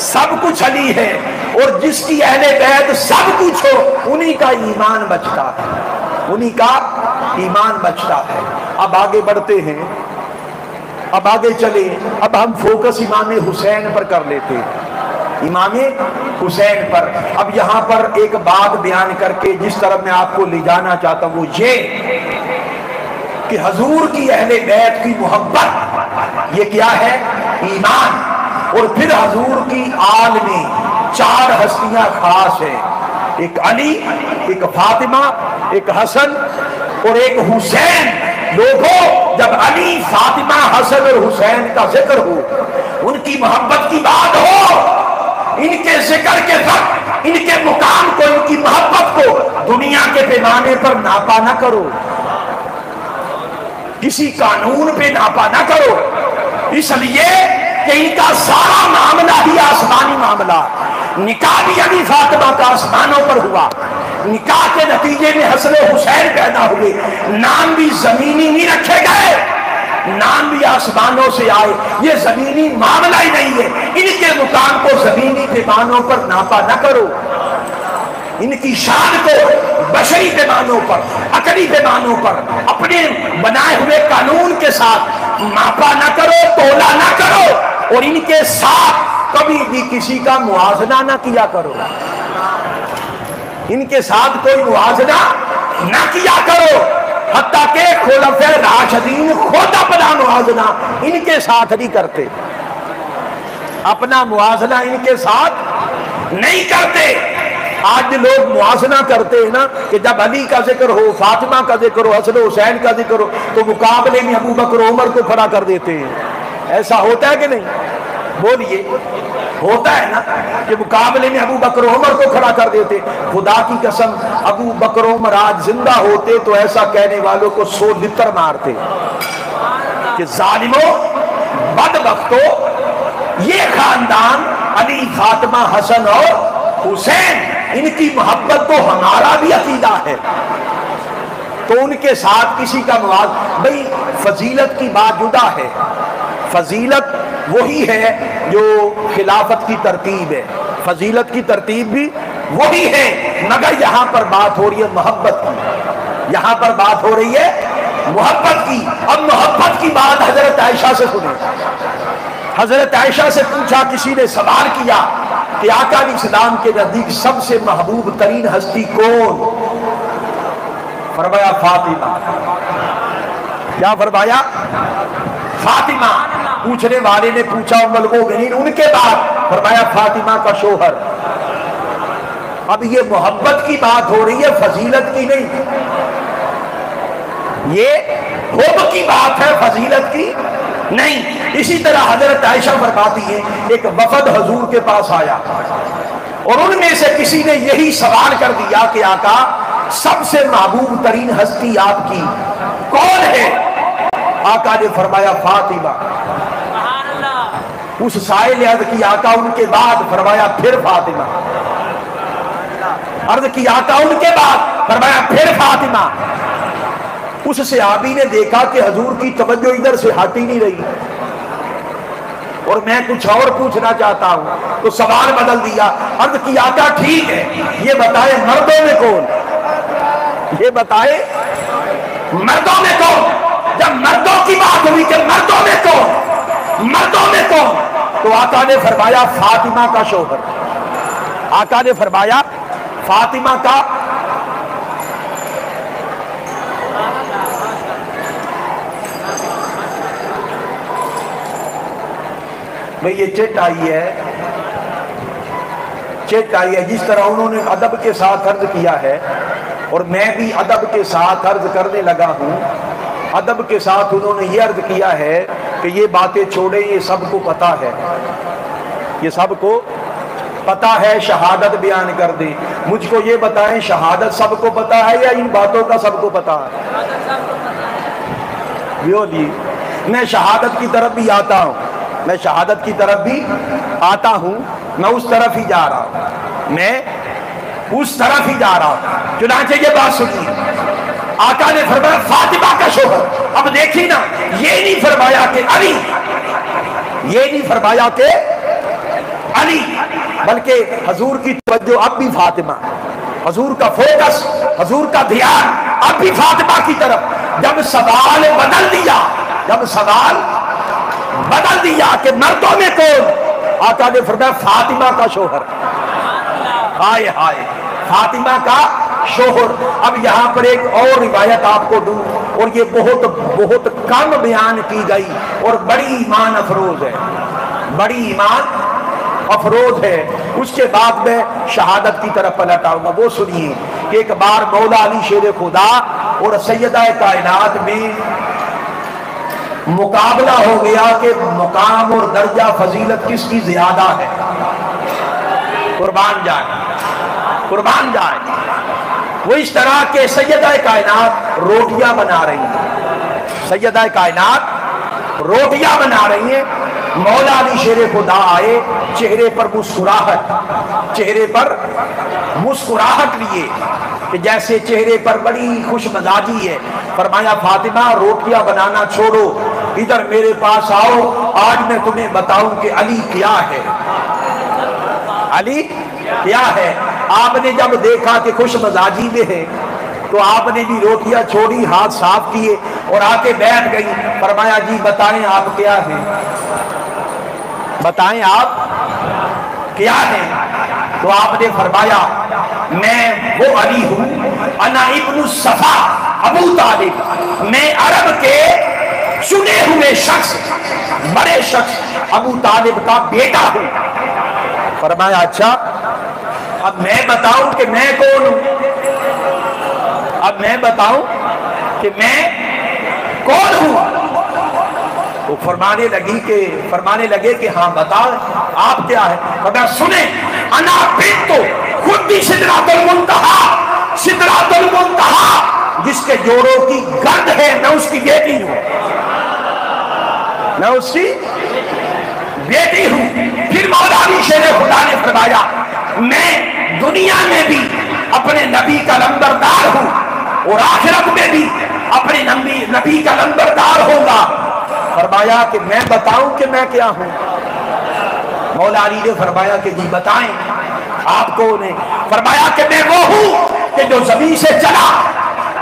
سب کچھ علی ہے، اور جس کی اہل بیت سب کچھ ہو انہی کا ایمان بچتا ہے، انہی کا ایمان بچتا ہے۔ اب آگے بڑھتے ہیں، اب آگے چلیں، اب ہم فوکس امام حسین پر کر لیتے ہیں، امام حسین پر۔ اب یہاں پر ایک بات بیان کر کے جس طرف میں آپ کو لے جانا چاہتا ہوں وہ یہ کہ حضور کی اہل بیت کی محبت یہ کیا ہے؟ ایمان۔ اور پھر حضور کی آل میں 4 ہستیاں خاص ہیں، ایک علی، ایک فاطمہ، ایک حسن اور ایک حسین۔ لوگوں، جب علی، فاطمہ، حسن اور حسین کا ذکر ہو، ان کی محبت کی بات ہو، ان کے ذکر کے وقت ان کے مقام کو، ان کی محبت کو دنیا کے پیمانے پر ناپا نہ کرو، کسی قانون پہ ناپا نہ کرو، اس لیے کہ ان کا سارا معاملہ ہی آسمانی معاملہ۔ نکاح بھی علی فاطمہ کا آسمانوں پر ہوا، نکاح کے نتیجے میں حسن و حسین پیدا ہوئے، نام بھی زمینی نہیں رکھے گئے، نام بھی آسمانوں سے آئے، یہ زمینی معاملہ ہی نہیں ہے۔ ان کے مقام کو زمینی پیمانوں پر ناپا نہ کرو، ان کی شان کو بشری پیمانوں پر، عقلی پیمانوں پر اپنے بنائے ہوئے قانون کے ساتھ ماپا نہ کرو، تولا نہ کرو، اور ان کے ساتھ کبھی بھی کسی کا موازنہ نہ کیا کرو، ان کے ساتھ کوئی موازنہ نہ کیا کرو، حتیٰ کہ خلفائے راشدین خود اپنا موازنہ ان کے ساتھ نہیں کرتے، اپنا موازنہ ان کے ساتھ نہیں کرتے۔ آج لوگ موازنہ کرتے ہیں نا کہ جب علی کا ذکر ہو، فاطمہ کا ذکر ہو، حسن و حسین کا ذکر ہو تو مقابلے میں ابو بکر و عمر کو کھڑا کر دیتے ہیں۔ ایسا ہوتا ہے کہ نہیں؟ بولیے، ہوتا ہے نا کہ مقابلے میں ابو بکر و عمر کو کھڑا کر دیتے۔ خدا کی قسم ابو بکر و عمر آج زندہ ہوتے تو ایسا کہنے والوں کو 100 لتر مارتے کہ ظالموں، بدبختوں، یہ خاندان علی، فاطمہ، حسن اور حسین، ان کی محبت تو ہمارا بھی عقیدہ ہے، تو ان کے ساتھ کسی کا موازنہ۔ بھئی فضیلت کی بات جدا ہے، فضیلت وہی ہے جو خلافت کی ترتیب ہے، فضیلت کی ترتیب بھی وہی ہے، مگر یہاں پر بات ہو رہی ہے محبت کی، یہاں پر بات ہو رہی ہے محبت کی۔ اب محبت کی بات حضرت عائشہ سے سنیں۔ حضرت عائشہ سے پوچھا، کسی نے سوال کیا کہ آقا علیہ السلام کے نزدیک سب سے محبوب ترین ہستی کون؟ فرمایا فاطمہ۔ کیا فرمایا؟ فاطمہ۔ پوچھنے والے نے پوچھا ام المؤمنین ان کے بعد؟ فرمایا فاطمہ کا شوہر۔ اب یہ محبت کی بات ہو رہی ہے، فضیلت کی نہیں، یہ حب کی بات ہے، فضیلت کی نہیں۔ اسی طرح حضرت عائشہ فرماتی ہے ایک وفد حضور کے پاس آیا اور ان میں سے کسی نے یہی سوال کر دیا کہ آقا سب سے محبوب ترین ہستی آپ کی کون ہے؟ آقا نے فرمایا فاطمہ۔ اس سائل نے عرض کی آقا ان کے بعد؟ فرمایا پھر فاطمہ۔ عرض کی آقا ان کے بعد؟ فرمایا پھر فاطمہ۔ اس صحابی نے دیکھا کہ حضور کی توجہ ادھر سے ہٹ ہی نہیں رہی اور میں کچھ اور پوچھنا چاہتا ہوں، تو سوال بدل دیا۔ عرض کی آقا ٹھیک ہے، یہ بتائے مردوں میں کون؟ یہ بتائے مردوں میں کون؟ جب مردوں کی بات ہوئی کہ مردوں میں کون، مردوں میں کون، تو آقا نے فرمایا فاطمہ کا شوہر۔ آقا نے فرمایا فاطمہ کا۔ بھئی یہ چٹ آئی ہے، چٹ آئی ہے، جس طرح انہوں نے ادب کے ساتھ عرض کیا ہے اور میں بھی ادب کے ساتھ عرض کرنے لگا ہوں۔ ادب کے ساتھ انہوں نے یہ عرض کیا ہے کہ یہ باتیں چھوڑیں، یہ سب کو پتا ہے، یہ سب کو پتا ہے، شہادت بیان کر دیں۔ مجھ کو یہ بتائیں شہادت سب کو پتا ہے یا ان باتوں کا سب کو پتا ہے؟ میں شہادت کی طرف بھی آتا ہوں، میں شہادت کی طرف بھی آتا ہوں، میں اس طرف ہی جا رہا ہوں، میں اس طرف ہی جا رہا ہوں۔ چنانچہ یہ بات سنی، آقا نے فرمایا فاطمہ کا شوہر۔ اب دیکھیں نا، یہ نہیں فرمایا کہ علی، یہ نہیں فرمایا کہ علی، بلکہ حضور کی توجہ اب بھی فاطمہ، حضور کا فوکس، حضور کا دھیان اب بھی فاطمہ کی طرف۔ جب سوال بدل دیا، جب سوال بدل دیا کہ مردوں میں کون، آقا نے فرمایا فاطمہ کا شوہر۔ ہائے ہائے، فاطمہ کا شوہر۔ اب یہاں پر ایک اور روایت آپ کو دوں، اور یہ بہت کم بیان کی گئی اور بڑی ایمان افروز ہے، بڑی ایمان افروز ہے۔ اس کے بعد میں شہادت کی طرف پلٹ آؤں گا۔ وہ سنیے کہ ایک بار مولا علی شیر خدا اور سیدہ کائنات میں مقابلہ ہو گیا کہ مقام اور درجہ فضیلت کس کی زیادہ ہے۔ قربان جائے، قربان جائے۔ وہ اس طرح کہ سیدہ کائنات روٹیاں بنا رہی ہیں، سیدہ کائنات روٹیاں بنا رہی ہیں، مولا علی شیر خدا آئے، چہرے پر مسکراہٹ، چہرے پر مسکراہٹ لیے کہ جیسے چہرے پر بڑی خوش مزاجی ہے۔ فرمایا فاطمہ روٹیاں بنانا چھوڑو، ادھر میرے پاس آؤ، آج میں تمہیں بتاؤں کہ علی کیا ہے، علی کیا ہے۔ آپ نے جب دیکھا کہ خوش مزاجی میں ہے تو آپ نے بھی روٹیاں چھوڑی، ہاتھ صاف کیے اور آ کے بیٹھ گئی۔ فرمایا جی بتائیں آپ کیا ہیں، بتائیں آپ کیا ہیں۔ تو آپ نے فرمایا میں وہ علی ہوں، انا ابن الصفا ابو طالب، میں عرب کے چنے ہوئے شخص، بڑے شخص ابو طالب کا بیٹا ہوں۔ فرمایا اچھا، اب میں بتاؤں کہ میں کون ہوں، اب میں بتاؤں کہ میں کون ہوں۔ وہ فرمانے لگے کہ ہاں بتا آپ کیا ہے۔ فرمایا سنیں، انا بنت خود بھی سدرۃ المنتہا، سدرۃ المنتہا جس کے جوڑوں کی گرد ہے، میں اس کی بیٹی ہوں، میں اس کی بیٹی ہوں۔ پھر مولا علی شیر خدا نے فرمایا میں دنیا میں بھی اپنے نبی کا لمبردار ہوں اور آخرت میں بھی اپنے نبی کا لمبردار ہوگا۔ فرمایا کہ میں بتاؤں کہ میں کیا ہوں۔ مولا علی نے فرمایا کہ جی بتائیں آپ کون ہیں۔ فرمایا کہ میں وہ ہوں کہ جو زمین سے چلا،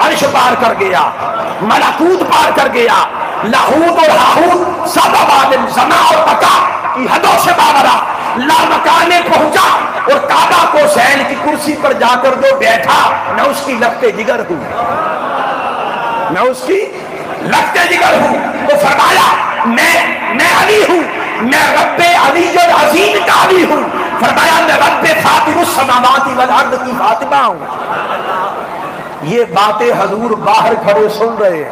عرش پار کر گیا، ملکوت پار کر گیا، لاہوت اور ہاہوت سب عوالم، زمان اور مکان کی حدوں سے باورا لا مکان میں پہنچا اور کعبہ کو زین کی کرسی پر جا کر جو بیٹھا، میں اس کی لگتے جگر ہوں، میں اس کی لگتے جگر ہوں۔ تو فرمایا میں علی ہوں، میں رب علی العظیم کا علی ہوں۔ فرمایا میں رب فاطر السماوات والارض کی فاطمہ ہوں۔ یہ باتیں حضور باہر کھڑے سن رہے ہیں،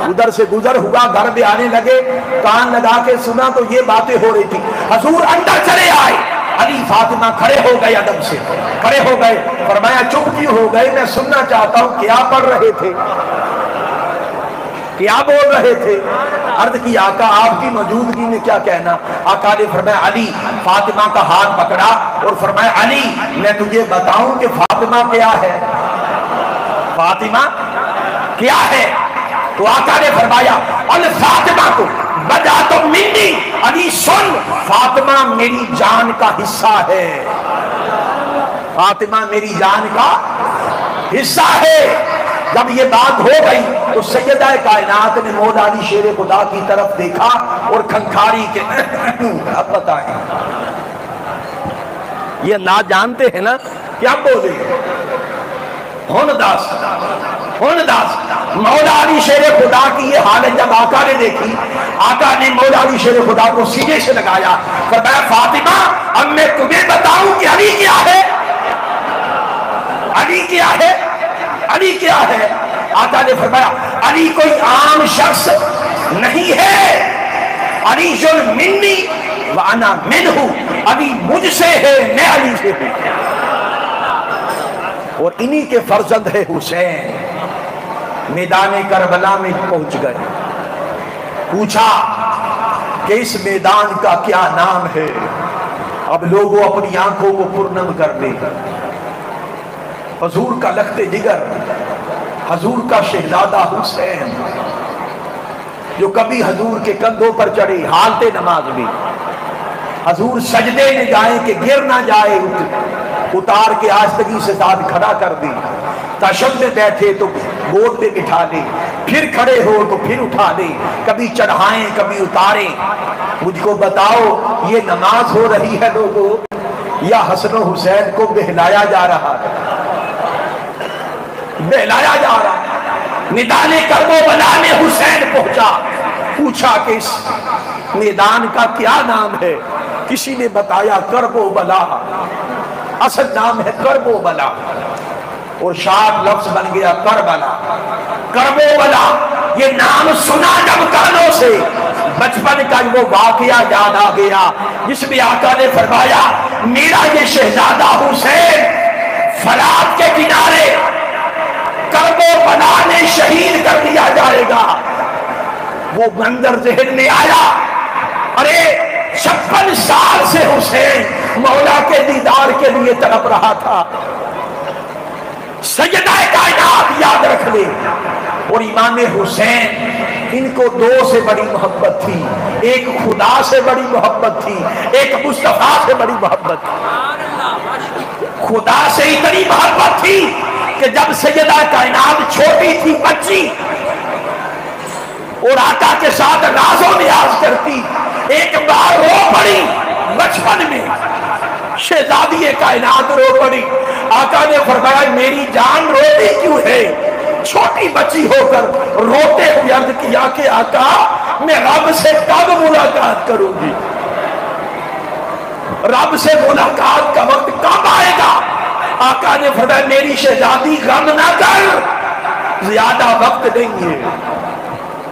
ادھر سے گزر ہوا، گھر میں آنے لگے، کان لگا کے سنا تو یہ باتیں ہو رہی تھی۔ حضور اندر چلے آئے، علی فاطمہ کھڑے ہو گئے، ادب سے کھڑے ہو گئے۔ فرمایا چپ کیوں ہو گئے، میں سننا چاہتا ہوں کیا پڑھ رہے تھے، کیا بول رہے تھے۔ عرض کی آقا آپ کی موجودگی میں کیا کہنا۔ آقا نے فرمایا علی، فاطمہ کا ہاتھ پکڑا اور فرمایا علی میں تجھے بتاؤں کہ فاطمہ کیا ہے، فاطمہ کیا ہے۔ تو آقا نے فرمایا الفاطمہ کو بدا تو منی، علی سن، فاطمہ میری جان کا حصہ ہے، فاطمہ میری جان کا حصہ ہے۔ جب یہ بات ہو گئی تو سیدہ کائنات نے مولا علی شیر خدا کی طرف دیکھا اور کھنکھاری کے اب بتائیں یہ نہ جانتے ہیں نا کیا بولے ہن داس مولا علی شیر خدا کی یہ حالت جب آقا نے دیکھی، آقا نے مولا علی شیر خدا کو سینے سے لگایا، فرمایا فاطمہ اب میں تمہیں بتاؤں کہ علی کیا ہے، علی کیا ہے، علی کیا ہے۔ آقا نے فرمایا علی کوئی عام شخص نہیں ہے، علی جو منی وانا منہ، علی مجھ سے ہے میں علی سے ہوں، اور انہی کے فرزند ہے حسین۔ میدان کربلا میں پہنچ گئے، پوچھا کہ اس میدان کا کیا نام ہے۔ اب لوگوں اپنی آنکھوں کو پرنم کر دے. حضور کا لخت جگر، حضور کا شہزادہ حسین، جو کبھی حضور کے کندھوں پر چڑھے حالت نماز میں، حضور سجدے میں جائیں کہ گر نہ جائے، اتار کے آستگی سے ساتھ کھڑا کر دے، تشہد میں بیٹھے تو گود پہ بٹھا دے، پھر کھڑے ہو تو پھر اٹھا دے، کبھی چڑھائیں کبھی اتاریں. مجھ کو بتاؤ یہ نماز ہو رہی ہے لوگوں یا حسن و حسین کو بہلایا جا رہا ہے؟ بہلایا جا رہا ہے. میدان کرب و بلا میں حسین پہنچا، پوچھا کہ اس میدان کا کیا نام ہے؟ کسی نے بتایا کرب و بلا، اصل نام ہے کرب و بلا، اور شاد لفظ بن گیا کربلا. کرب و بلا یہ نام سنا جب کانوں سے، بچپن کا وہ واقعہ یاد آ گیا جس میں آقا نے فرمایا میرا یہ شہزادہ حسین فرات کے کنارے کرب و بلا میں شہید کر دیا جائے گا. وہ منظر ذہن میں آیا، ارے 56 سال سے حسین مولا کے دیدار کے لیے تڑپ رہا تھا. سیدہ کائنات یاد رکھ لے. اور امام حسین ان کو دو سے بڑی محبت تھی، ایک خدا سے بڑی محبت تھی، ایک مصطفیٰ سے بڑی محبت تھی. خدا سے اتنی محبت تھی کہ جب سیدہ کائنات چھوٹی تھی بچی اور آقا کے ساتھ راز و نیاز کرتی، ایک بار رو پڑی بچپن میں، شہزادی کائنات رو پڑی. آقا نے فرمایا میری جان روتی کیوں ہے؟ چھوٹی بچی ہو کر روتے ہوئے عرض کیا کہ آقا میں رب سے کب ملاقات کروں گی؟ رب سے ملاقات کا وقت کب آئے گا؟ آقا نے فرمایا میری شہزادی غم نہ کر، زیادہ وقت نہیں ہے،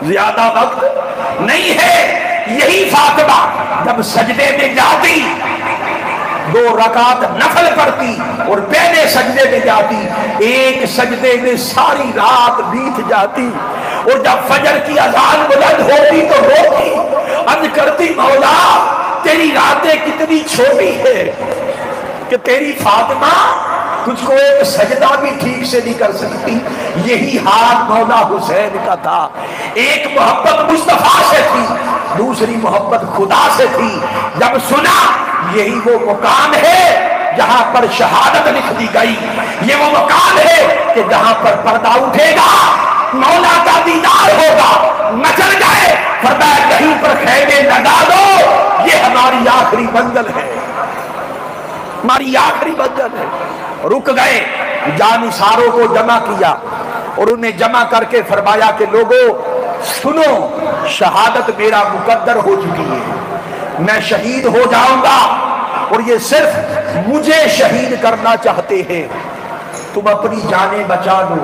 زیادہ وقت نہیں ہے. یہی فاطمہ جب سجدے میں جاتی 2 رکعت نفل پڑھتی اور پہلے سجدے میں جاتی، ایک سجدے میں ساری رات بیت جاتی، اور جب فجر کی اذان بلند ہوتی تو روتی، عرض کرتی مولا تیری راتیں کتنی چھوٹی ہے کہ تیری فاطمہ تجھ کو ایک سجدہ بھی ٹھیک سے نہیں کر سکتی. یہی حال مولا حسین کا تھا. ایک محبت مصطفیٰ سے تھی، دوسری محبت خدا سے تھی. جب سنا یہی وہ مقام ہے جہاں پر شہادت لکھ دی گئی، یہ وہ مقام ہے کہ جہاں پر پردہ اٹھے گا، مولا کا دیدار ہوگا، مچل گئے فرمایا کہیں پر خیمے لگا دو، یہ ہماری آخری منزل ہے، ہماری آخری منزل ہے. رک گئے، جانثاروں کو جمع کیا اور انہیں جمع کر کے فرمایا کہ لوگوں سنو، شہادت میرا مقدر ہو چکی ہے، میں شہید ہو جاؤں گا اور یہ صرف مجھے شہید کرنا چاہتے ہیں. تم اپنی جانیں بچا لو،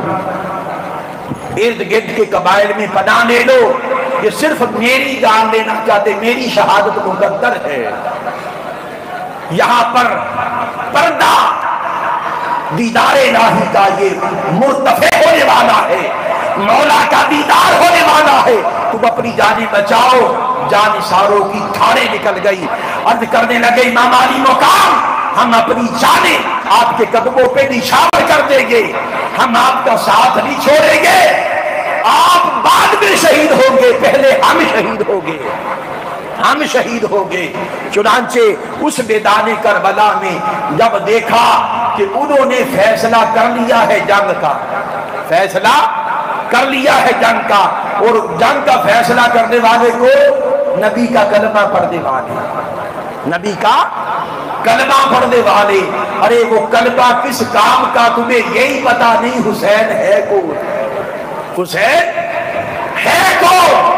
ارد گرد کے قبائل میں پناہ لے لو، یہ صرف میری جان لینا چاہتے، میری شہادت مقدر ہے. یہاں پر پردہ دیدار الہی کا یہ مرتفع ہونے والا ہے، مولا کا دیدار ہونے والا ہے. تم اپنی جانیں بچاؤ. جانثاروں کی دھاڑیں نکل گئی، عرض کرنے لگے امام علی مقام ہم اپنی جانیں آپ کے قدموں پہ نچھاور کر دیں گے، ہم آپ کا ساتھ نہیں چھوڑیں گے. آپ بعد میں شہید ہوں گے، پہلے ہم شہید ہوں گے، ہم شہید ہوں گے. چنانچہ اس میدان کربلا میں جب دیکھا کہ انہوں نے فیصلہ کر لیا ہے جنگ کا، فیصلہ کر لیا ہے جنگ کا، اور جنگ کا فیصلہ کرنے والے کو نبی کا کلمہ پڑھنے والے، نبی کا کلمہ پڑھنے والے. ارے وہ کلمہ کس کام کا تمہیں یہی پتا نہیں؟ حسین ہے کون؟ حسین ہے کون؟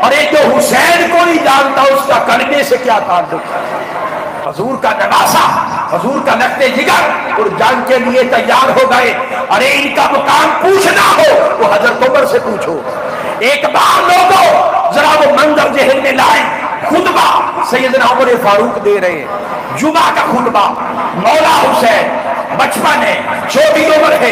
ارے جو حسین کو نہیں جانتا اس کا کلمے سے کیا تعلق؟ حضور کا نواسا، حضور کا لخت جگر، اور جنگ کے لیے تیار ہو گئے. ارے ان کا مقام پوچھنا ہو تو حضرت عمر سے پوچھو. ایک بار لوگوں ذرا وہ منظر ذہن میں لائیں، خطبہ سیدنا عمر فاروق دے رہے ہیں، جمعہ کا خطبہ. مولا حسین بچپن ہے، چھوٹی عمر ہے،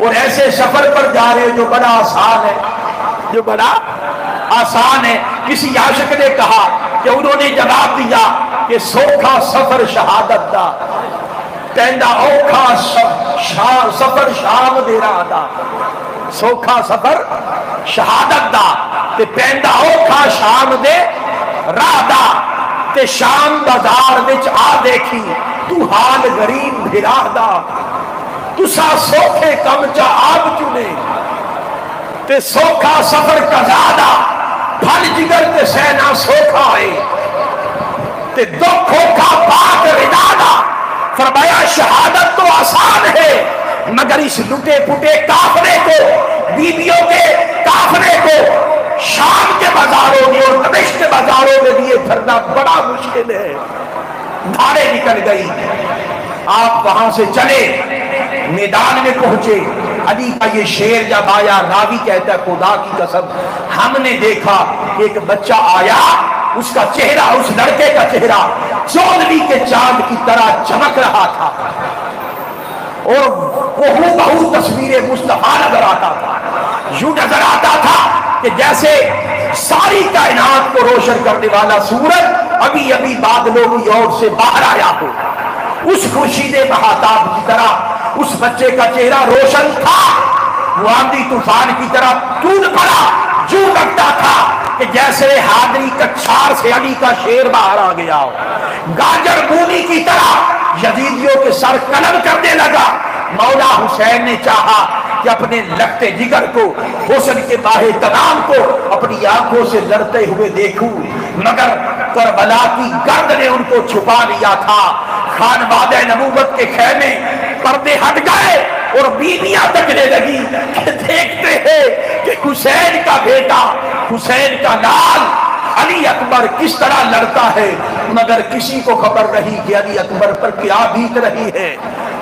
اور ایسے سفر پر جا رہے جو بڑا آسان ہے، جو بڑا آسان ہے۔ کسی عاشق نے کہا کہ انہوں نے جواب دیا کہ سوکھا سفر شہادت دا، پیندا اوکھا سفر شام دے راہ دا۔ سوکھا سفر شہادت دا تے پیندا اوکھا شام دے راہ دا، تے شام بازار وچ آ دیکھی تو حال غریب بھرا دا، تسا سوکھے کم چا آب چنے تے سوکھا سفر قضا پھل جگر تے سینا سوکھا ہے تے دکھ اوکھا پاک رضا دا۔ فرمایا شہادت تو آسان ہے مگر اس لٹے پٹے کافرے کو، بیویوں کے کافرے کو شام کے بازاروں میں اور دمشق کے بازاروں میں لیے پھرنا بڑا مشکل ہے۔ دھاڑے نکل گئی، آپ وہاں سے چلے، میدان میں پہنچے۔ علی کا یہ شعر جب آیا، راوی کہتا ہے خدا کی قسم ہم نے دیکھا ایک بچہ آیا، اس کا چہرہ، اس لڑکے کا چہرہ چودھویں کے چاند کی طرح چمک رہا تھا اور وہ بہو تصویر مصطفیٰ نظر آتا تھا۔ یوں نظر آتا تھا کہ جیسے ساری کائنات کو روشن کرنے والا سورج ابھی ابھی بادلوں کی اور سے باہر آیا ہو۔ اس خورشید مہتاب کی طرح اس بچے کا چہرہ روشن تھا، وہ آندھی طوفان کی طرح ٹوٹ پڑا، یوں لگتا تھا کہ جیسے حاضری کچھار سے علی کا شیر باہر آ گیا ہو۔ گاجر بونی کی طرح یزیدیوں کے سر قلم کرنے لگا۔ مولا حسین نے چاہا کہ اپنے لگتے جگر کو، حسن کے باہے تمام کو اپنی آنکھوں سے لڑتے ہوئے دیکھوں، مگر کربلا کی گرد نے ان کو چھپا لیا تھا۔ خانوادہ نبوت کے خیمے پردے ہٹ گئے اور بیویاں تکنے لگی کہ دیکھتے ہیں کہ حسین کا بیٹا، حسین کا لال علی اکبر کس طرح لڑتا ہے، مگر کسی کو خبر نہیں کہ علی اکبر پر کیا بیت رہی ہے،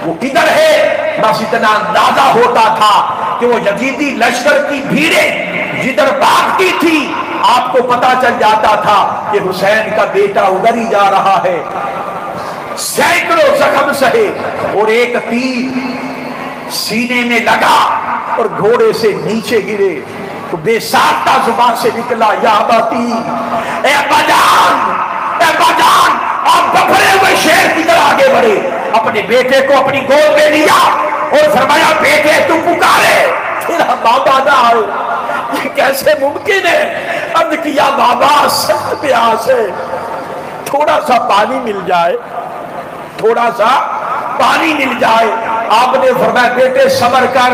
وہ کدھر ہے۔ بس اتنا اندازہ ہوتا تھا کہ وہ یزیدی لشکر کی بھیڑیں جدھر بھاگتی تھی آپ کو پتا چل جاتا تھا کہ حسین کا بیٹا ادھر ہی جا رہا ہے۔ سینکڑوں زخم سہے اور ایک تیر سینے میں لگا اور گھوڑے سے نیچے گرے تو بے ساختہ زبان سے نکلا، یا باتی، اے ابا جان، اے ابا جان۔ آپ بپھرے ہوئے شیر کی طرح آگے بڑھے، اپنے بیٹے کو اپنی گود میں لیا اور فرمایا بیٹے تو پکارے تیرا بابا نہ آئے، یہ کیسے ممکن ہے؟ عرض کیا بابا سخت پیاس ہے، تھوڑا سا پانی مل جائے، تھوڑا سا پانی مل جائے۔ آپ نے فرمایا بیٹے صبر کر،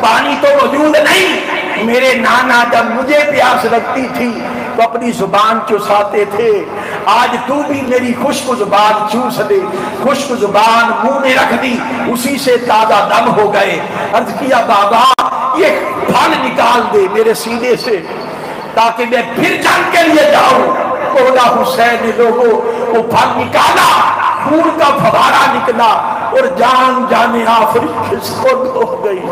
پانی تو موجود نہیں، میرے نانا جب مجھے پیاس لگتی تھی تو اپنی زبان چوساتے تھے، آج تو بھی میری خشک زبان چوس دے۔ خشک زبان منہ میں رکھ دی، اسی سے تازہ دم ہو گئے۔ عرض کیا بابا یہ پھل نکال دے میرے سینے سے تاکہ میں پھر جنگ کے لیے جاؤں۔ مولا حسین نے لوگوں کو پھل نکالا، خون کا فوارہ نکلا اور جان جانے آفری کھسکن ہو گئی۔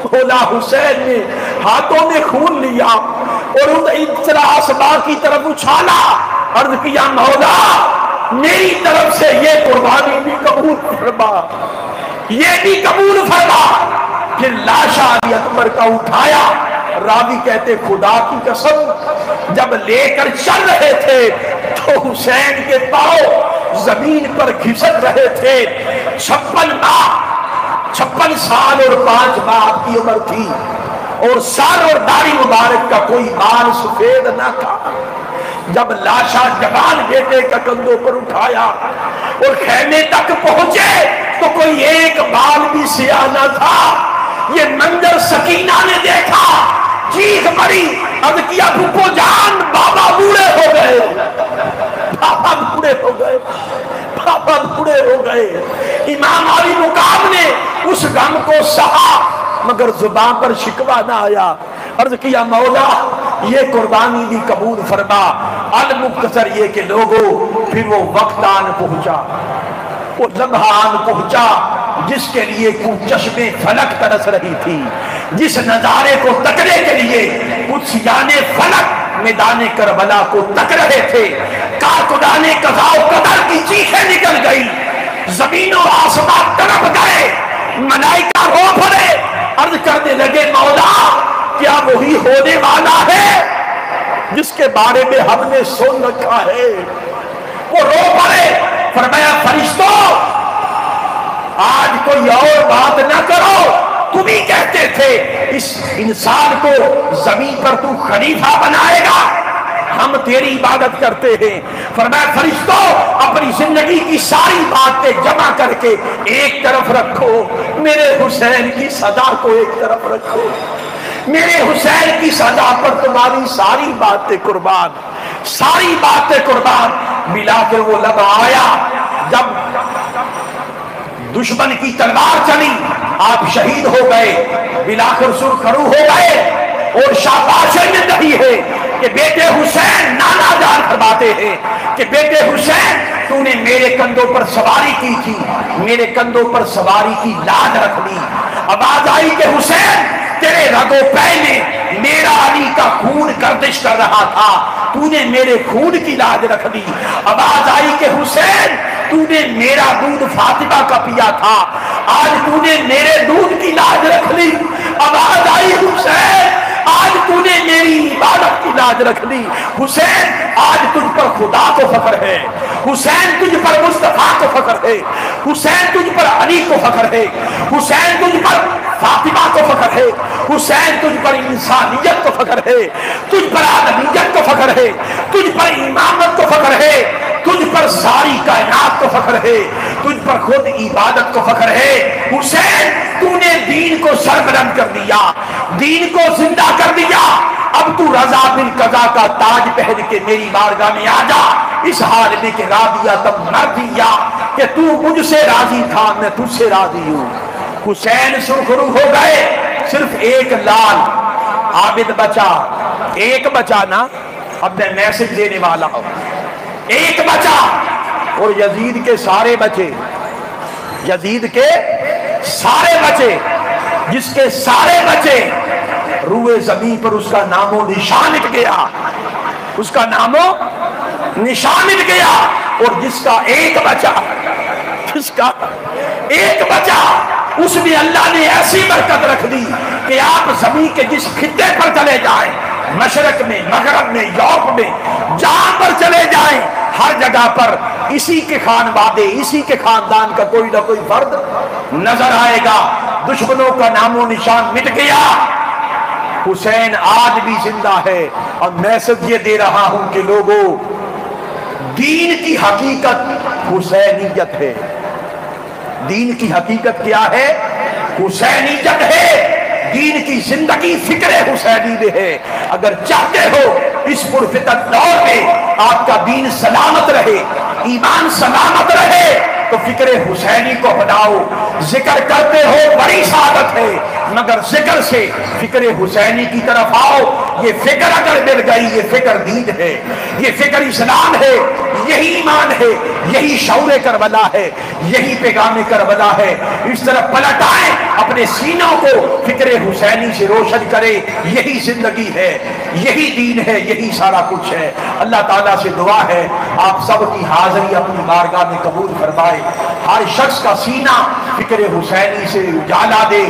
مولا حسین نے ہاتھوں میں خون لیا اور اس طرح آسمان کی طرف اچھالا، عرض کیا مولا میری طرف سے یہ قربانی بھی قبول فرما، یہ بھی قبول فرما۔ پھر لاشا علی اکبر کا اٹھایا، راوی کہتے خدا کی قسم جب لے کر چل رہے تھے تو حسین کے پاؤں زمین پر گھسٹ رہے تھے۔ 56 سال اور 5 ماہ آپ کی عمر تھی اور سر اور داڑھی مبارک کا کوئی بال سفید نہ تھا۔ جب لاشا جوان بیٹے کا کندھوں پر اٹھایا اور خیمے تک پہنچے تو کوئی ایک بال بھی سیاہ نہ تھا۔ یہ منظر سکینہ نے دیکھا، چیخ پڑی، اب کیا پھپھو جان بابا بوڑھے ہو گئے، بابا بوڑھے ہو گئے، بابا بوڑھے ہو گئے۔ امام علی مقام نے اس غم کو سہا مگر زبان پر شکوہ نہ آیا۔ عرض کیا مولا یہ قربانی بھی قبول فرما۔ المختصر یہ کہ لوگوں پھر وہ وقت آن پہنچا، وہ لمحہ آن پہنچا جس کے لیے چشمے فلک ترس رہی تھی، جس نظارے کو تکنے کے لیے قدسیان فلک میدان کربلا کو تک رہے تھے۔ کارکنان قضا و قدر کی چیخیں نکل گئی، زمین و آسمان تڑپ گئے، ملائکہ رو پڑے، عرض کرنے لگے مولا کیا وہی ہونے والا ہے جس کے بارے میں ہم نے سن رکھا ہے؟ وہ رو پڑے، فرمایا فرشتوں آج کوئی اور بات نہ کرو، تم ہی کہتے تھے اس انسان کو زمین پر تو خلیفہ بنائے گا، ہم تیری عبادت کرتے ہیں۔ فرمایا فرشتوں اپنی زندگی کی ساری باتیں جمع کر کے ایک طرف رکھو، میرے حسین کی صدا کو ایک طرف رکھو، میرے حسین کی صدا پر تمہاری ساری باتیں قربان، ساری باتیں قربان۔ ملا کر وہ لمحہ آیا جب دشمن کی تلوار چلی، آپ شہید ہو گئے، ملا کر سرخرو ہو گئے، اور شاباشی مل رہی ہے کہ بیٹے حسین، نانا جان فرماتے ہیں کہ بیٹے حسین تو نے میرے کندھوں پر سواری کی تھی، میرے کندھوں پر سواری کی لاج رکھ لی۔ آواز آئی کہ حسین تیرے رگوں پہ میں میرا علی کا خون گردش کر رہا تھا، تو نے میرے خون کی لاج رکھ لی۔ آواز آئی کہ حسین تو نے میرا دودھ فاطمہ کا پیا تھا، آج تو نے میرے دودھ کی لاج رکھ لی۔ آواز آئی حسین آج تو نے میری عبادت کی لاج رکھ لی۔ حسین آج تجھ پر خدا کو فخر ہے، حسین تجھ پر مصطفیٰ کو فخر ہے، حسین تجھ پر علی کو فخر ہے، حسین تجھ پر فاطمہ کو فخر ہے، حسین تجھ پر انسانیت کو فخر ہے، تجھ پر آدمیت کو فخر ہے، تجھ پر امامت کو فخر ہے، تجھ پر ساری کائنات کو فخر ہے، تجھ پر خود عبادت کو فخر ہے۔ حسین تو نے دین کو سربلند کر دیا، دین کو زندہ کر دیا، اب تو رضا بن قضا کا تاج پہن کے میری بارگاہ میں آ جا، اس حال میں کہ راضیہ تب مرضیہ، کہ تو مجھ سے راضی تھا میں تجھ سے راضی ہوں۔ حسین سرخرو ہو گئے، صرف ایک لال عابد بچا، ایک بچا نا، اب میں میسج دینے والا ہوں، ایک بچا، اور یزید کے سارے بچے، یزید کے سارے بچے، جس کے سارے بچے روئے زمین پر اس کا نام و نشان مٹ گیا، اس کا نام و نشان مٹ گیا، اور جس کا ایک بچا، جس کا ایک بچا، اس میں اللہ نے ایسی برکت رکھ دی کہ آپ زمین کے جس خطے پر چلے جائیں، مشرق میں، مغرب میں، یورپ میں، جہاں پر چلے جائیں، ہر جگہ پر اسی کے خانوادے، اسی کے خاندان کا کوئی نہ کوئی فرد نظر آئے گا۔ دشمنوں کا نام و نشان مٹ گیا، حسین آج بھی زندہ ہے۔ اور میسج یہ دے رہا ہوں کہ لوگوں، دین کی حقیقت حسینیت ہے، دین کی حقیقت کیا ہے؟ حسینیت ہے، دین کی زندگی فکر حسینی میں ہے۔ اگر چاہتے ہو اس پرفتن دور میں آپ کا دین سلامت رہے، ایمان سلامت رہے، تو فکر حسینی کو بناؤ۔ ذکر کرتے ہو بڑی سعادت ہے، مگر ذکر سے فکر حسینی کی طرف آؤ۔ یہ فکر اگر مل گئی، یہ فکر دین ہے، یہ فکر اسلام ہے، یہی ایمان ہے، یہی شعور کربلا ہے، یہی پیغام کربلا ہے۔ اس طرح پلٹ آئیں، اپنے سینوں کو فکر حسینی سے روشن کرے، یہی زندگی ہے، یہی دین ہے، یہی سارا کچھ ہے۔ اللہ تعالیٰ سے دعا ہے آپ سب کی حاضری اپنی بارگاہ میں قبول فرمائے، ہر شخص کا سینہ فکر حسینی سے اجالا دے،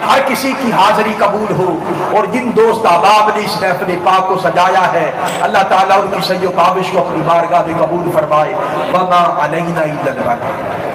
ہر کسی کی حاضری قبول ہو، اور جن دوست احباب نے اس محفل پاک کو سجایا ہے اللہ تعالیٰ ان کی سعی و کاوش کو اپنی بارگاہ میں قبول فرمائے۔ وما علینا الا البلاغ۔